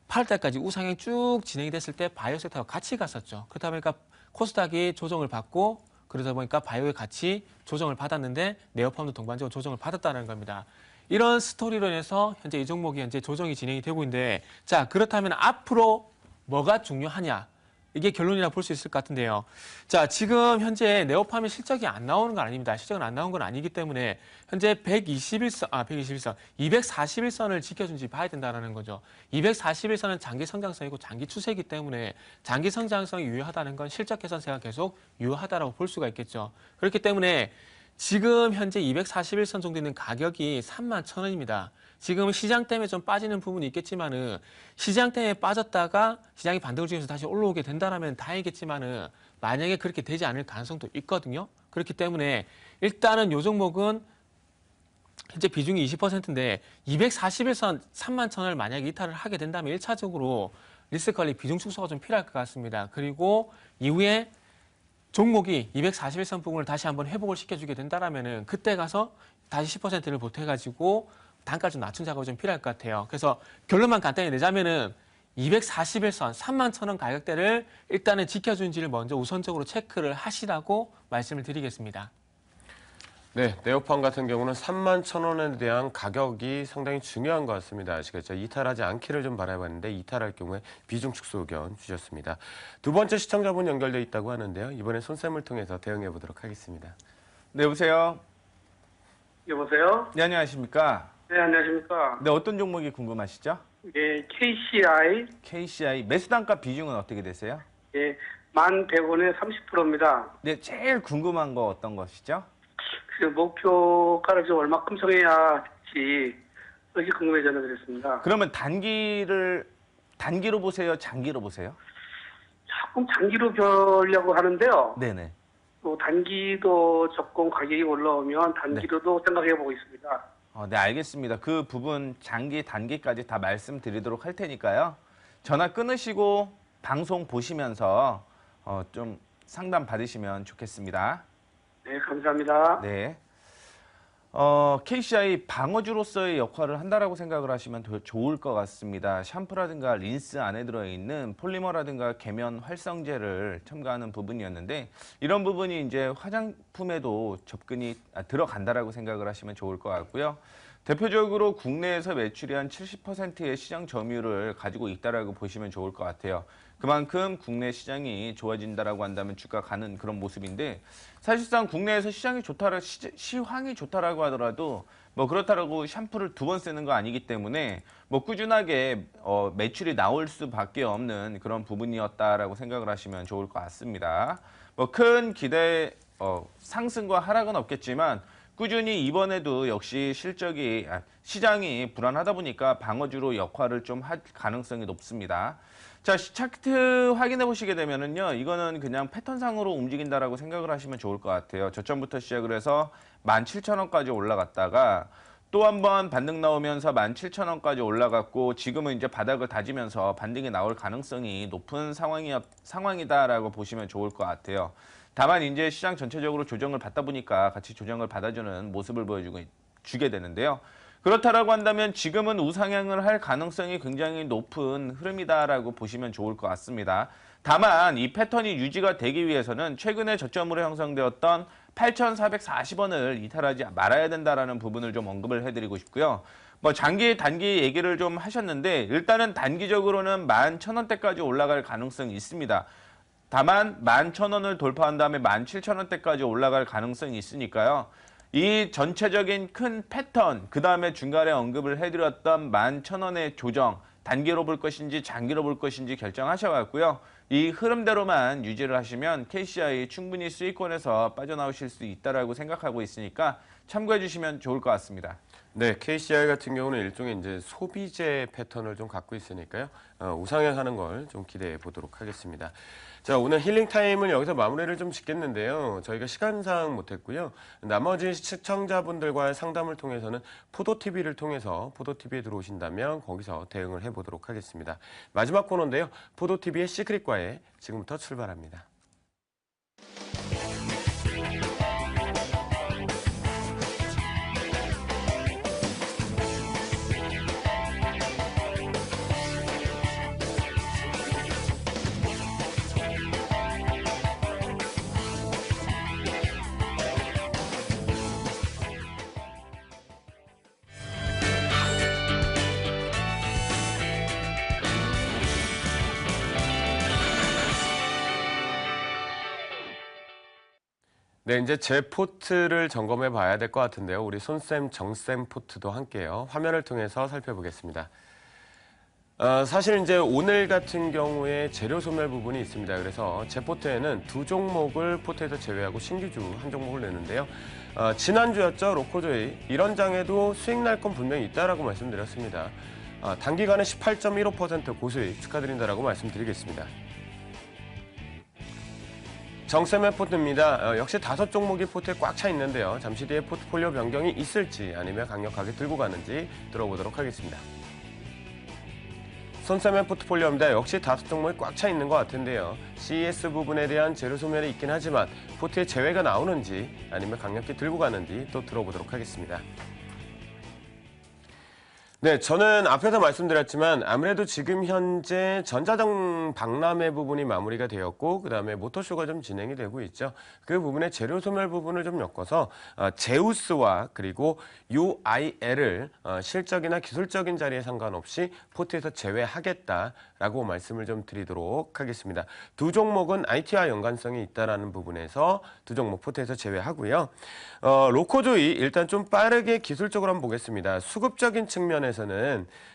8월달까지 우상향이 쭉 진행이 됐을 때 바이오 섹터가 같이 갔었죠. 그렇다 보니까 코스닥이 조정을 받고 그러다 보니까 바이오에 같이 조정을 받았는데 네오팜도 동반적으로 조정을 받았다는 겁니다. 이런 스토리로 인해서 현재 이 종목이 현재 조정이 진행이 되고 있는데 자, 그렇다면 앞으로 뭐가 중요하냐? 이게 결론이라 볼 수 있을 것 같은데요. 자, 지금 현재 네오팜의 실적이 안 나오는 건 아닙니다. 실적은 안 나온 건 아니기 때문에 현재 241선을 지켜준지 봐야 된다는 거죠. 241선은 장기 성장성이고 장기 추세이기 때문에 장기 성장성이 유효하다는 건 실적 개선세가 계속 유효하다고 볼 수가 있겠죠. 그렇기 때문에 지금 현재 241선 정도 있는 가격이 31,000원입니다. 지금 시장 때문에 좀 빠지는 부분이 있겠지만은 시장 때문에 빠졌다가 시장이 반등을 주면서 다시 올라오게 된다면 다행이겠지만은 만약에 그렇게 되지 않을 가능성도 있거든요. 그렇기 때문에 일단은 이 종목은 현재 비중이 20%인데 241선 31,000원을 만약에 이탈을 하게 된다면 1차적으로 리스크 관리 비중 축소가 좀 필요할 것 같습니다. 그리고 이후에 종목이 241선 부분을 다시 한번 회복을 시켜주게 된다면은 그때 가서 다시 10%를 보태가지고 단가를 좀 낮춘 작업이 좀 필요할 것 같아요. 그래서 결론만 간단히 내자면은 241선 31,000원 가격대를 일단은 지켜준지를 먼저 우선적으로 체크를 하시라고 말씀을 드리겠습니다. 네, 네오팜 같은 경우는 31,000원에 대한 가격이 상당히 중요한 것 같습니다. 아시겠죠? 이탈하지 않기를 좀 바라봤는데 이탈할 경우에 비중 축소 의견 주셨습니다. 두 번째 시청자분 연결돼 있다고 하는데요. 이번에 손쌤을 통해서 대응해 보도록 하겠습니다. 네, 여보세요? 여보세요? 네, 안녕하십니까? 네, 안녕하십니까? 네, 어떤 종목이 궁금하시죠? 예, KCI, KCI 매수단가 비중은 어떻게 되세요? 예, 1,100원에 30%입니다. 네, 제일 궁금한 거 어떤 것이죠? 그 목표가를 좀 얼마큼 정해야 할지, 그것이 궁금해 전화드렸습니다. 그러면 단기로 보세요? 장기로 보세요? 조금 장기로 보려고 하는데요. 네네. 또 단기도 조금 가격이 올라오면 단기로도 생각해 보고 있습니다. 네, 알겠습니다. 그 부분 장기, 단기까지 다 말씀드리도록 할 테니까요. 전화 끊으시고 방송 보시면서 좀 상담 받으시면 좋겠습니다. 네, 감사합니다. 네. KCI 방어주로서의 역할을 한다라고 생각을 하시면 더 좋을 것 같습니다. 샴푸라든가 린스 안에 들어있는 폴리머라든가 계면 활성제를 첨가하는 부분이었는데 이런 부분이 이제 화장품에도 접근이 들어간다라고 생각을 하시면 좋을 것 같고요. 대표적으로 국내에서 매출이 한 70%의 시장 점유율을 가지고 있다라고 보시면 좋을 것 같아요. 그만큼 국내 시장이 좋아진다라고 한다면 주가 가는 그런 모습인데 사실상 국내에서 시장이 좋다라 시황이 좋다라고 하더라도 뭐 그렇다라고 샴푸를 2번 쓰는 거 아니기 때문에 뭐 꾸준하게 매출이 나올 수밖에 없는 그런 부분이었다라고 생각을 하시면 좋을 것 같습니다. 뭐 큰 기대 상승과 하락은 없겠지만 꾸준히 이번에도 역시 시장이 불안하다 보니까 방어주로 역할을 좀 할 가능성이 높습니다. 자, 차트 확인해 보시게 되면은요, 이거는 그냥 패턴상으로 움직인다라고 생각을 하시면 좋을 것 같아요. 저점부터 시작을 해서 17,000원까지 올라갔다가 또 한 번 반등 나오면서 17,000원까지 올라갔고 지금은 이제 바닥을 다지면서 반등이 나올 가능성이 높은 상황이다라고 보시면 좋을 것 같아요. 다만 이제 시장 전체적으로 조정을 받다 보니까 같이 조정을 받아주는 모습을 보여주게 되는데요. 그렇다라고 한다면 지금은 우상향을 할 가능성이 굉장히 높은 흐름이다라고 보시면 좋을 것 같습니다. 다만 이 패턴이 유지가 되기 위해서는 최근에 저점으로 형성되었던 8,440원을 이탈하지 말아야 된다라는 부분을 좀 언급을 해드리고 싶고요. 뭐 장기, 단기 얘기를 좀 하셨는데 일단은 단기적으로는 11,000원대까지 올라갈 가능성이 있습니다. 다만 11,000원을 돌파한 다음에 17,000원대까지 올라갈 가능성이 있으니까요. 이 전체적인 큰 패턴, 그 다음에 중간에 언급을 해드렸던 11,000원의 조정, 단기로 볼 것인지 장기로 볼 것인지 결정하셔갖고요. 이 흐름대로만 유지를 하시면 KCI 충분히 수익권에서 빠져나오실 수 있다라고 생각하고 있으니까 참고해 주시면 좋을 것 같습니다. 네, KCI 같은 경우는 일종의 이제 소비재 패턴을 좀 갖고 있으니까요. 우상향하는 걸 좀 기대해 보도록 하겠습니다. 자, 오늘 힐링 타임을 여기서 마무리를 좀 짓겠는데요. 저희가 시간상 못했고요. 나머지 시청자분들과의 상담을 통해서는 포도TV를 통해서 포도TV에 들어오신다면 거기서 대응을 해보도록 하겠습니다. 마지막 코너인데요. 포도TV의 시크릿과에 지금부터 출발합니다. 네, 이제 제 포트를 점검해 봐야 될 것 같은데요. 우리 손쌤, 정쌤 포트도 함께요. 화면을 통해서 살펴보겠습니다. 사실 이제 오늘 같은 경우에 재료 소멸 부분이 있습니다. 그래서 제 포트에는 2종목을 포트에서 제외하고 신규주 1종목을 내는데요. 지난주였죠. 로코조이. 이런 장에도 수익 날 건 분명히 있다라고 말씀드렸습니다. 단기간에 18.15% 고수익 축하드린다라고 말씀드리겠습니다. 정쌤의 포트입니다. 역시 5종목이 포트에 꽉 차 있는데요. 잠시 뒤에 포트폴리오 변경이 있을지 아니면 강력하게 들고 가는지 들어보도록 하겠습니다. 손쌤의 포트폴리오입니다. 역시 5종목이 꽉 차 있는 것 같은데요. CES 부분에 대한 재료 소멸이 있긴 하지만 포트에 제외가 나오는지 아니면 강력히 들고 가는지 또 들어보도록 하겠습니다. 네, 저는 앞에서 말씀드렸지만 아무래도 지금 현재 전자등 박람회 부분이 마무리가 되었고 그다음에 모터쇼가 좀 진행이 되고 있죠. 그 부분에 재료 소멸 부분을 좀 엮어서 제우스와 그리고 UIL을 실적이나 기술적인 자리에 상관없이 포트에서 제외하겠다라고 말씀을 좀 드리도록 하겠습니다. 2종목은 IT와 연관성이 있다라는 부분에서 2종목 포트에서 제외하고요. 로코조이 일단 좀 빠르게 기술적으로 한번 보겠습니다. 수급적인 측면에서는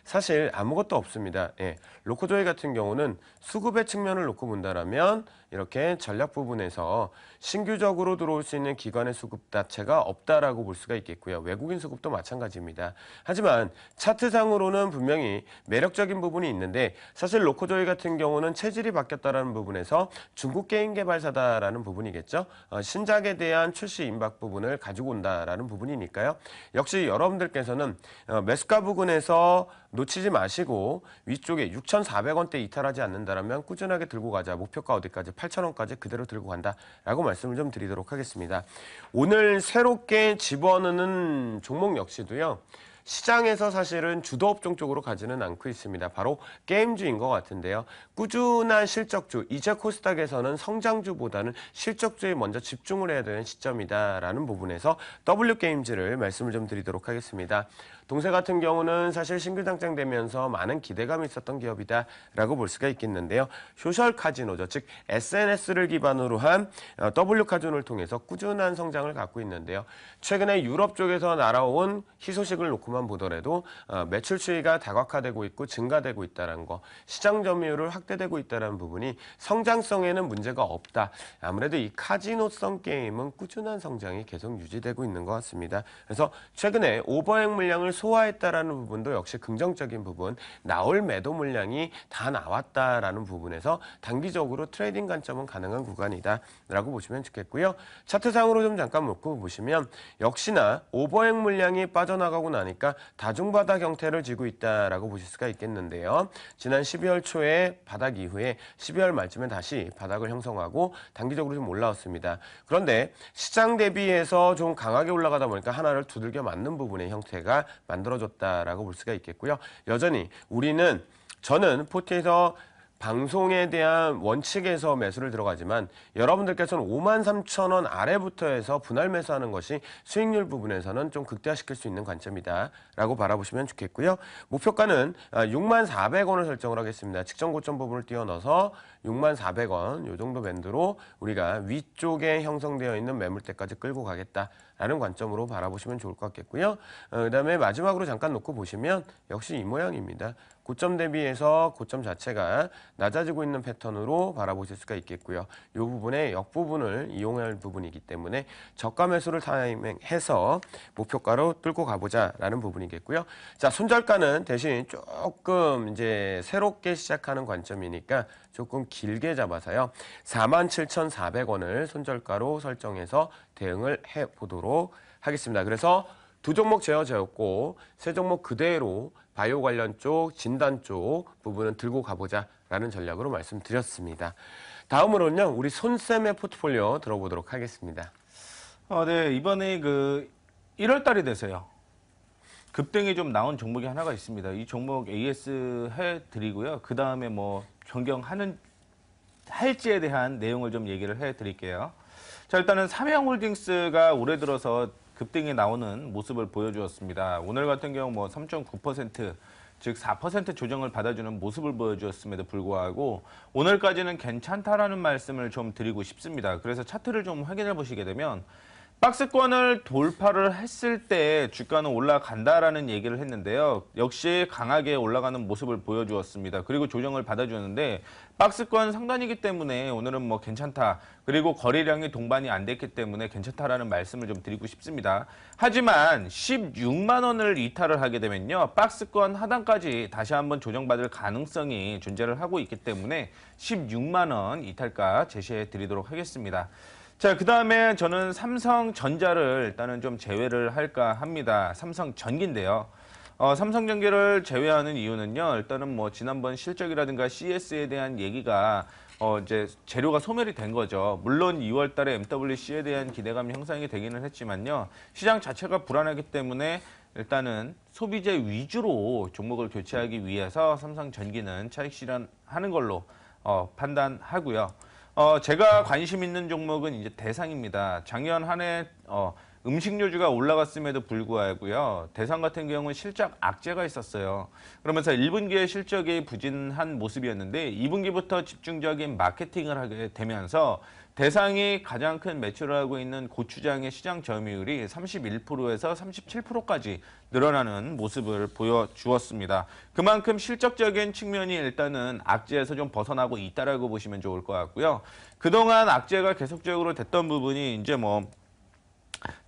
사실 아무것도 없습니다. 예, 로코조이 같은 경우는 수급의 측면을 놓고 본다라면 이렇게 전략 부분에서 신규적으로 들어올 수 있는 기관의 수급 자체가 없다라고 볼 수가 있겠고요. 외국인 수급도 마찬가지입니다. 하지만 차트상으로는 분명히 매력적인 부분이 있는데 사실 로코조이 같은 경우는 체질이 바뀌었다라는 부분에서 중국 게임 개발사다라는 부분이겠죠. 신작에 대한 출시 임박 부분을 가지고 온다라는 부분이니까요. 역시 여러분들께서는 매수가 부분에서 놓치지 마시고 위쪽에 6,400원대 이탈하지 않는다면 꾸준하게 들고 가자. 목표가 어디까지? 8,000원까지 그대로 들고 간다라고 말씀을 좀 드리도록 하겠습니다. 오늘 새롭게 집어넣는 종목 역시도요. 시장에서 사실은 주도 업종 쪽으로 가지는 않고 있습니다. 바로 게임주인 것 같은데요. 꾸준한 실적주, 이제 코스닥에서는 성장주보다는 실적주에 먼저 집중을 해야 되는 시점이다라는 부분에서 W게임즈를 말씀을 좀 드리도록 하겠습니다. 동세 같은 경우는 사실 신규 상장되면서 많은 기대감이 있었던 기업이다라고 볼 수가 있겠는데요. 소셜 카지노죠. 즉 SNS를 기반으로 한 W카지노를 통해서 꾸준한 성장을 갖고 있는데요. 최근에 유럽 쪽에서 날아온 희소식을 놓고만 보더라도 매출 추이가 다각화되고 있고 증가되고 있다는 거, 시장 점유율을 확대되고 있다는 부분이 성장성에는 문제가 없다. 아무래도 이 카지노성 게임은 꾸준한 성장이 계속 유지되고 있는 것 같습니다. 그래서 최근에 오버행 물량을 소화했다라는 부분도 역시 긍정적인 부분, 나올 매도 물량이 다 나왔다라는 부분에서 단기적으로 트레이딩 관점은 가능한 구간이다라고 보시면 좋겠고요. 차트상으로 좀 잠깐 놓고 보시면 역시나 오버행 물량이 빠져나가고 나니까 다중바닥 형태를 쥐고 있다라고 보실 수가 있겠는데요. 지난 12월 초에 바닥 이후에 12월 말쯤에 다시 바닥을 형성하고 단기적으로 좀 올라왔습니다. 그런데 시장 대비해서 좀 강하게 올라가다 보니까 하나를 두들겨 맞는 부분의 형태가 만들어졌다라고 볼 수가 있겠고요. 여전히 저는 포트에서 방송에 대한 원칙에서 매수를 들어가지만 여러분들께서는 53,000원 아래부터 해서 분할 매수하는 것이 수익률 부분에서는 좀 극대화시킬 수 있는 관점이다라고 바라보시면 좋겠고요. 목표가는 64,000원을 설정을 하겠습니다. 직전 고점 부분을 띄워넣어서 64,000원 이 정도 밴드로 우리가 위쪽에 형성되어 있는 매물대까지 끌고 가겠다라는 관점으로 바라보시면 좋을 것 같겠고요. 그다음에 마지막으로 잠깐 놓고 보시면 역시 이 모양입니다. 고점 대비해서 고점 자체가 낮아지고 있는 패턴으로 바라보실 수가 있겠고요. 이 부분의 역부분을 이용할 부분이기 때문에 저가 매수를 타이밍해서 목표가로 뚫고 가보자라는 부분이겠고요. 자, 손절가는 대신 조금 이제 새롭게 시작하는 관점이니까 조금 길게 잡아서요. 47,400원을 손절가로 설정해서 대응을 해보도록 하겠습니다. 그래서 두 종목 제어되었고 세 종목 그대로 바이오 관련 쪽, 진단 쪽 부분은 들고 가보자라는 전략으로 말씀드렸습니다. 다음으로는요, 우리 손쌤의 포트폴리오 들어보도록 하겠습니다. 네, 이번에 1월 달이 돼서요. 급등이 좀 나온 종목이 하나가 있습니다. 이 종목 AS 해드리고요. 그 다음에 뭐 변경하는 할지에 대한 내용을 좀 얘기를 해드릴게요. 자, 일단은 삼양홀딩스가 올해 들어서 급등이 나오는 모습을 보여주었습니다. 오늘 같은 경우 뭐 3.9%, 즉 4% 조정을 받아주는 모습을 보여주었음에도 불구하고 오늘까지는 괜찮다라는 말씀을 좀 드리고 싶습니다. 그래서 차트를 좀 확인해 보시게 되면 박스권을 돌파를 했을 때 주가는 올라간다라는 얘기를 했는데요. 역시 강하게 올라가는 모습을 보여주었습니다. 그리고 조정을 받아주는데 박스권 상단이기 때문에 오늘은 뭐 괜찮다. 그리고 거래량이 동반이 안 됐기 때문에 괜찮다라는 말씀을 좀 드리고 싶습니다. 하지만 16만 원을 이탈을 하게 되면요. 박스권 하단까지 다시 한번 조정받을 가능성이 존재를 하고 있기 때문에 16만 원 이탈가 제시해 드리도록 하겠습니다. 자, 그 다음에 저는 삼성전자를 일단은 좀 제외를 할까 합니다. 삼성전기인데요. 삼성전기를 제외하는 이유는요. 일단은 뭐 지난번 실적이라든가 CS에 대한 얘기가 이제 재료가 소멸이 된 거죠. 물론 2월 달에 MWC에 대한 기대감이 형성이 되기는 했지만요. 시장 자체가 불안하기 때문에 일단은 소비재 위주로 종목을 교체하기 위해서 삼성전기는 차익 실현하는 걸로 판단하고요. 제가 관심 있는 종목은 이제 대상입니다. 작년 한 해 음식료주가 올라갔음에도 불구하고요. 대상 같은 경우는 실적 악재가 있었어요. 그러면서 1분기에 실적이 부진한 모습이었는데 2분기부터 집중적인 마케팅을 하게 되면서 대상이 가장 큰 매출을 하고 있는 고추장의 시장 점유율이 31%에서 37%까지 늘어나는 모습을 보여주었습니다. 그만큼 실적적인 측면이 일단은 악재에서 좀 벗어나고 있다라고 보시면 좋을 것 같고요. 그동안 악재가 계속적으로 됐던 부분이 이제 뭐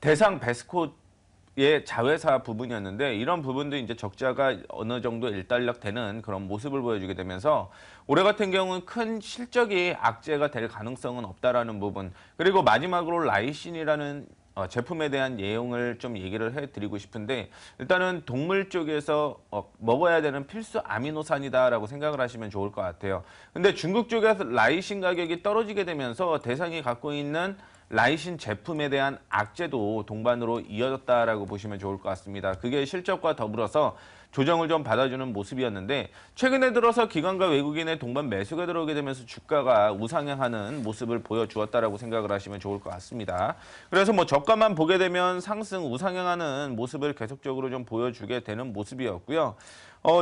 대상 베스코의 자회사 부분이었는데 이런 부분도 이제 적자가 어느 정도 일단락되는 그런 모습을 보여주게 되면서 올해 같은 경우는 큰 실적이 악재가 될 가능성은 없다라는 부분, 그리고 마지막으로 라이신이라는 제품에 대한 내용을 좀 얘기를 해드리고 싶은데, 일단은 동물 쪽에서 먹어야 되는 필수 아미노산이다라고 생각을 하시면 좋을 것 같아요. 근데 중국 쪽에서 라이신 가격이 떨어지게 되면서 대상이 갖고 있는 라이신 제품에 대한 악재도 동반으로 이어졌다라고 보시면 좋을 것 같습니다. 그게 실적과 더불어서 조정을 좀 받아주는 모습이었는데, 최근에 들어서 기관과 외국인의 동반 매수가 들어오게 되면서 주가가 우상향하는 모습을 보여주었다라고 생각을 하시면 좋을 것 같습니다. 그래서 뭐 저가만 보게 되면 상승 우상향하는 모습을 계속적으로 좀 보여주게 되는 모습이었고요.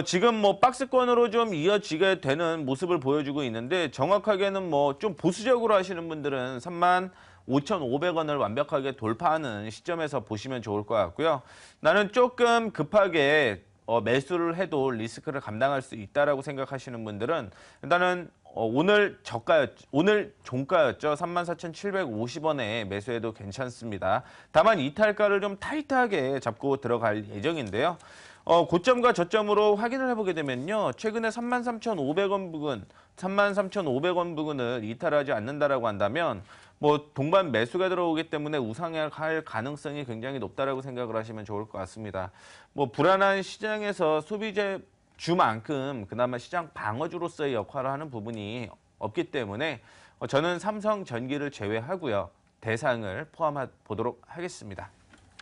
지금 뭐 박스권으로 좀 이어지게 되는 모습을 보여주고 있는데, 정확하게는 뭐 좀 보수적으로 하시는 분들은 35,500원을 완벽하게 돌파하는 시점에서 보시면 좋을 것 같고요. 나는 조금 급하게 매수를 해도 리스크를 감당할 수 있다라고 생각하시는 분들은 일단은 오늘 종가였죠. 34,750원에 매수해도 괜찮습니다. 다만 이탈가를 좀 타이트하게 잡고 들어갈 예정인데요. 고점과 저점으로 확인을 해보게 되면요, 최근에 33,500원 부근, 33,500원 부근을 이탈하지 않는다라고 한다면 뭐 동반 매수가 들어오기 때문에 우상향할 가능성이 굉장히 높다라고 생각을 하시면 좋을 것 같습니다. 뭐 불안한 시장에서 소비재주만큼 그나마 시장 방어주로서의 역할을 하는 부분이 없기 때문에 저는 삼성전기를 제외하고요, 대상을 포함해 보도록 하겠습니다.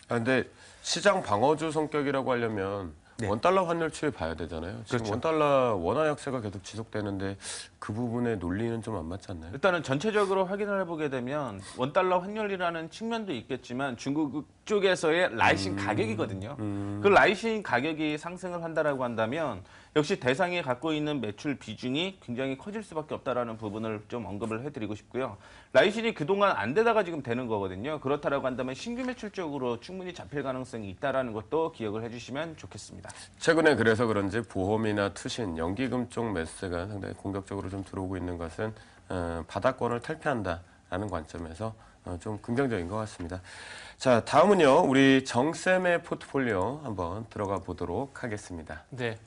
근데 시장 방어주 성격이라고 하려면 네. 원달러 환율 추이 봐야 되잖아요. 지금 그렇죠. 원달러 원화 약세가 계속 지속되는데 그 부분의 논리는 좀 안 맞지 않나요? 일단은 전체적으로 확인을 해보게 되면 원달러 환율이라는 측면도 있겠지만 중국 쪽에서의 라이신 가격이거든요. 그 라이신 가격이 상승을 한다라고 한다면 역시 대상이 갖고 있는 매출 비중이 굉장히 커질 수밖에 없다라는 부분을 좀 언급을 해드리고 싶고요. 라이신이 그동안 안 되다가 지금 되는 거거든요. 그렇다라고 한다면 신규 매출 쪽으로 충분히 잡힐 가능성이 있다라는 것도 기억을 해주시면 좋겠습니다. 최근에 그래서 그런지 보험이나 투신, 연기금 쪽 매수세가 상당히 공격적으로 좀 들어오고 있는 것은 바닥권을 탈피한다라는 관점에서 좀 긍정적인 것 같습니다. 자, 다음은요, 우리 정쌤의 포트폴리오 한번 들어가 보도록 하겠습니다. 네.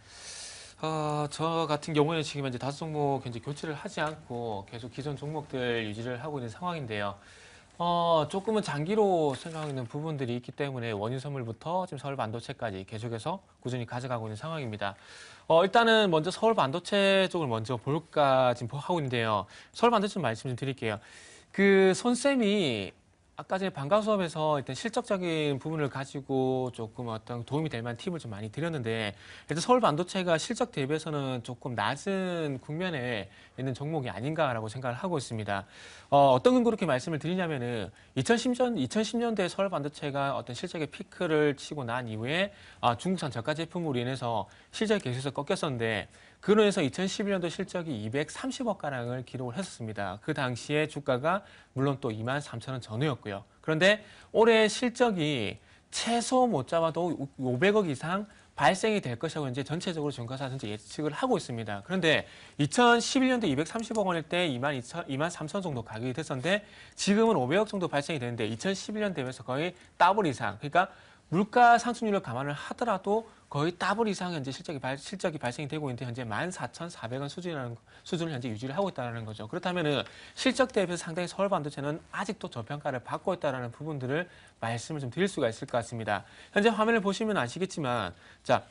저 같은 경우에는 지금 현재 5종목 현재 교체를 하지 않고 계속 기존 종목들 유지를 하고 있는 상황인데요. 조금은 장기로 생각하는 부분들이 있기 때문에 원유선물부터 지금 서울반도체까지 계속해서 꾸준히 가져가고 있는 상황입니다. 일단은 먼저 서울반도체 쪽을 먼저 볼까 지금 하고 있는데요. 서울반도체 말씀 좀 드릴게요. 그 손쌤이 아까 전에 방과 수업에서 일단 실적적인 부분을 가지고 조금 어떤 도움이 될 만한 팁을 좀 많이 드렸는데, 일단 서울 반도체가 실적 대비해서는 조금 낮은 국면에 있는 종목이 아닌가라고 생각을 하고 있습니다. 어떤 근거로 그렇게 말씀을 드리냐면은 2010년대 서울 반도체가 어떤 실적의 피크를 치고 난 이후에 중국산 저가 제품으로 인해서 실적이 계속해서 꺾였었는데, 그로 인해서 2011년도 실적이 230억 가량을 기록을 했었습니다. 그 당시에 주가가 물론 또 23,000원 전후였고요. 그런데 올해 실적이 최소 못 잡아도 500억 이상 발생이 될 것이라고 이제 전체적으로 전가사 전체 예측을 하고 있습니다. 그런데 2011년도 230억 원일 때 23,000원 정도 가격이 됐었는데 지금은 500억 정도 발생이 되는데 2011년 대비해서 거의 더블 이상, 그러니까 물가 상승률을 감안을 하더라도 거의 더블 이상 현재 실적이 발생이 되고 있는데 현재 14,400원 수준을 현재 유지를 하고 있다는 거죠. 그렇다면은 실적 대비해서 상당히 서울 반도체는 아직도 저평가를 받고 있다는 부분들을 말씀을 좀 드릴 수가 있을 것 같습니다. 현재 화면을 보시면 아시겠지만, 자,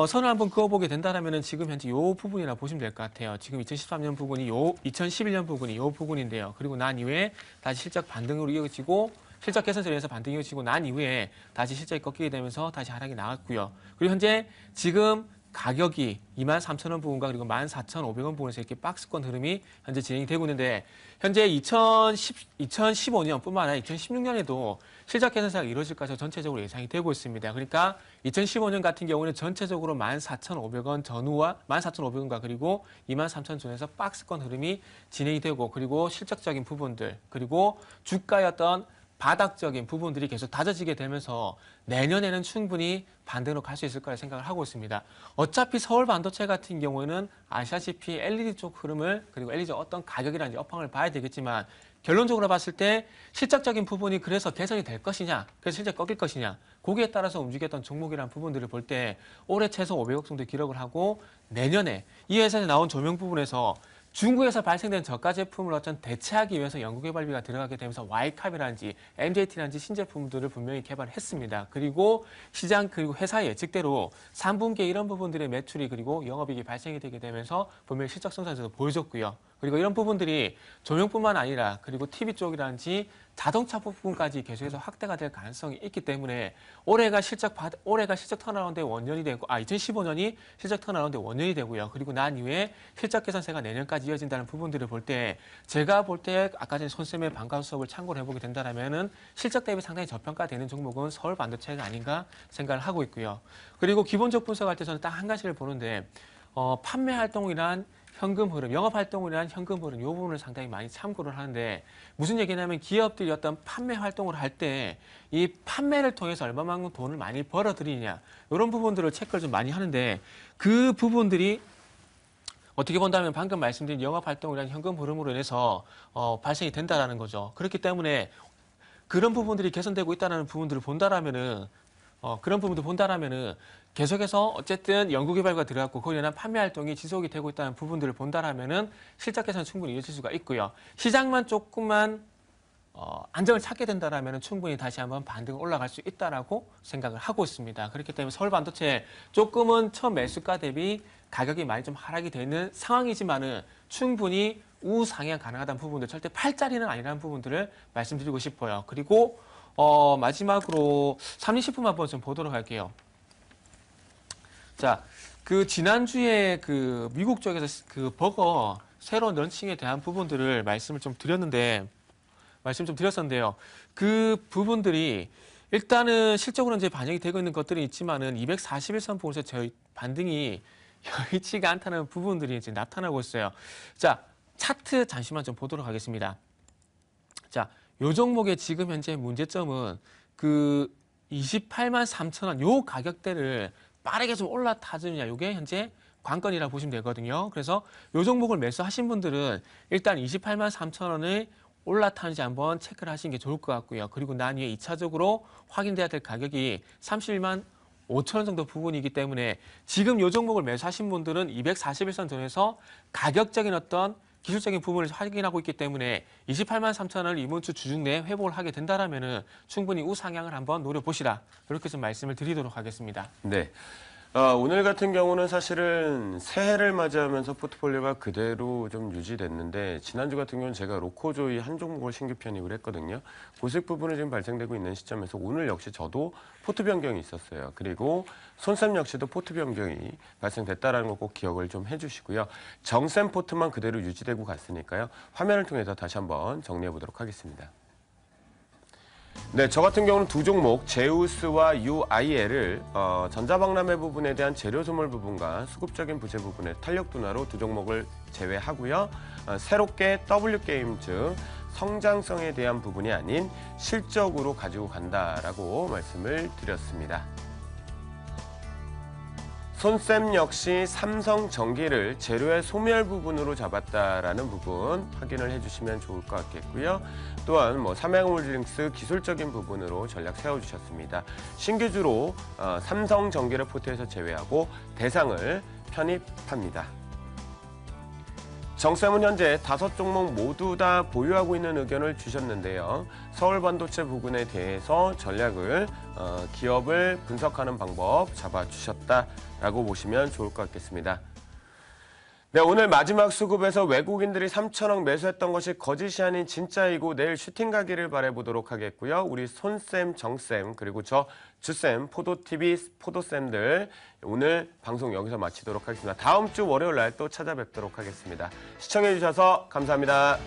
선을 한번 그어보게 된다면은 지금 현재 이 부분이라 보시면 될 것 같아요. 지금 2013년 부분이 2011년 부분이 이 부분인데요. 그리고 난 이후에 다시 실적 반등으로 이어지고 실적 개선세로 인해서 반등이 이어지고 난 이후에 다시 실적이 꺾이게 되면서 다시 하락이 나왔고요. 그리고 현재 지금 가격이 23,000원 부분과 그리고 14,500원 부분에서 이렇게 박스권 흐름이 현재 진행이 되고 있는데 현재 2015년뿐만 아니라 2016년에도 실적 개선세가 이루어질 것으로 전체적으로 예상이 되고 있습니다. 그러니까 2015년 같은 경우는 전체적으로 14,500원 전후와 14,500원과 그리고 23,000원 전에서 박스권 흐름이 진행이 되고 그리고 실적적인 부분들 그리고 주가의 어떤 바닥적인 부분들이 계속 다져지게 되면서 내년에는 충분히 반등으로 갈 수 있을 거라 생각을 하고 있습니다. 어차피 서울 반도체 같은 경우에는 아시다시피 LED 쪽 흐름을 그리고 LED 어떤 가격이라든지 업황을 봐야 되겠지만 결론적으로 봤을 때 실적적인 부분이 그래서 개선이 될 것이냐, 그래서 실적 꺾일 것이냐, 거기에 따라서 움직였던 종목이라는 부분들을 볼 때 올해 최소 500억 정도 기록을 하고 내년에 이 회사에 나온 조명 부분에서 중국에서 발생된 저가 제품을 어떤 대체하기 위해서 연구개발비가 들어가게 되면서 Y캅이라든지 MJT라든지 신제품들을 분명히 개발했습니다. 그리고 시장 그리고 회사의 예측대로 3분기에 이런 부분들의 매출이 그리고 영업이익이 발생이 되게 되면서 분명히 실적 성장에서도 보여줬고요. 그리고 이런 부분들이 조명뿐만 아니라 그리고 TV 쪽이라든지 자동차 부분까지 계속해서 확대가 될 가능성이 있기 때문에 올해가 실적 턴어라운드의 원년이 되고 2015년이 실적 턴어라운드의 원년이 되고요. 그리고 난 이후에 실적 개선세가 내년까지 이어진다는 부분들을 볼 때 제가 볼 때 아까 전에 손쌤의 방과 수업을 참고를 해보게 된다면은 실적 대비 상당히 저평가되는 종목은 서울 반도체가 아닌가 생각을 하고 있고요. 그리고 기본적 분석할 때 저는 딱 한 가지를 보는데 판매 활동이란 현금 흐름, 영업 활동을 위한 현금 흐름 이 부분을 상당히 많이 참고를 하는데 무슨 얘기냐면 기업들이 어떤 판매 활동을 할 때 이 판매를 통해서 얼마만큼 돈을 많이 벌어들이냐 이런 부분들을 체크를 좀 많이 하는데 그 부분들이 어떻게 본다면 방금 말씀드린 영업 활동을 위한 현금 흐름으로 인해서 발생이 된다라는 거죠. 그렇기 때문에 그런 부분들이 개선되고 있다는 부분들을 본다라면은 그런 부분도 본다라면은 계속해서 어쨌든 연구개발과 들어갔고 거기에 대한 판매 활동이 지속이 되고 있다는 부분들을 본다라면은 실적 개선 충분히 이어질 수가 있고요. 시장만 조금만 안정을 찾게 된다라면은 충분히 다시 한번 반등 올라갈 수 있다라고 생각을 하고 있습니다. 그렇기 때문에 서울 반도체 조금은 첫 매수가 대비 가격이 많이 좀 하락이 되는 상황이지만은 충분히 우상향 가능하다는 부분들 절대 팔자리는 아니라는 부분들을 말씀드리고 싶어요. 그리고 마지막으로 삼리식품 한번 좀 보도록 할게요. 자, 그 지난주에 그 미국 쪽에서 그 버거 새로운 런칭에 대한 부분들을 말씀을 좀 드렸는데요. 그 부분들이 일단은 실적으로 이제 반영이 되고 있는 것들이 있지만은 241선 부분에서 저희 반등이 여의치가 않다는 부분들이 이제 나타나고 있어요. 자, 차트 잠시만 좀 보도록 하겠습니다. 자, 요 종목의 지금 현재 문제점은 그 28만 3천 원 요 가격대를 빠르게 좀 올라타주느냐 요게 현재 관건이라고 보시면 되거든요. 그래서 요 종목을 매수하신 분들은 일단 28만 3천 원을 올라타는지 한번 체크를 하시는 게 좋을 것 같고요. 그리고 난 후에 2차적으로 확인돼야 될 가격이 31만 5천 원 정도 부분이기 때문에 지금 요 종목을 매수하신 분들은 241선 전에서 가격적인 어떤 기술적인 부분을 확인하고 있기 때문에 28만 3천 원을 이번 주 주중 내에 회복을 하게 된다라면은 충분히 우상향을 한번 노려보시라. 이렇게 좀 말씀을 드리도록 하겠습니다. 네. 오늘 같은 경우는 사실은 새해를 맞이하면서 포트폴리오가 그대로 좀 유지됐는데 지난주 같은 경우는 제가 로코조이 한 종목을 신규 편입을 했거든요. 고색 부분이 지금 발생되고 있는 시점에서 오늘 역시 저도 포트 변경이 있었어요. 그리고 손쌤 역시도 포트 변경이 발생됐다는 거 꼭 기억을 좀 해주시고요. 정쌤 포트만 그대로 유지되고 갔으니까요. 화면을 통해서 다시 한번 정리해 보도록 하겠습니다. 네, 저 같은 경우는 두 종목 제우스와 UIL을 전자박람회 부분에 대한 재료 소멸 부분과 수급적인 부재 부분의 탄력 둔화로 두 종목을 제외하고요. 새롭게 W게임즈 성장성에 대한 부분이 아닌 실적으로 가지고 간다라고 말씀을 드렸습니다. 손쌤 역시 삼성전기를 재료의 소멸 부분으로 잡았다라는 부분 확인을 해주시면 좋을 것 같겠고요. 또한 삼양홀딩스 기술적인 부분으로 전략 세워주셨습니다. 신규주로 삼성전기를 포트에서 제외하고 대상을 편입합니다. 정쌤은 현재 5종목 모두 다 보유하고 있는 의견을 주셨는데요. 서울반도체 부분에 대해서 전략을 기업을 분석하는 방법 잡아주셨다라고 보시면 좋을 것 같겠습니다. 네, 오늘 마지막 수급에서 외국인들이 3천억 매수했던 것이 거짓이 아닌 진짜이고 내일 슈팅 가기를 바라보도록 하겠고요. 우리 손쌤, 정쌤, 그리고 저 주쌤, 포도TV 포도쌤들 오늘 방송 여기서 마치도록 하겠습니다. 다음 주 월요일 날 또 찾아뵙도록 하겠습니다. 시청해주셔서 감사합니다.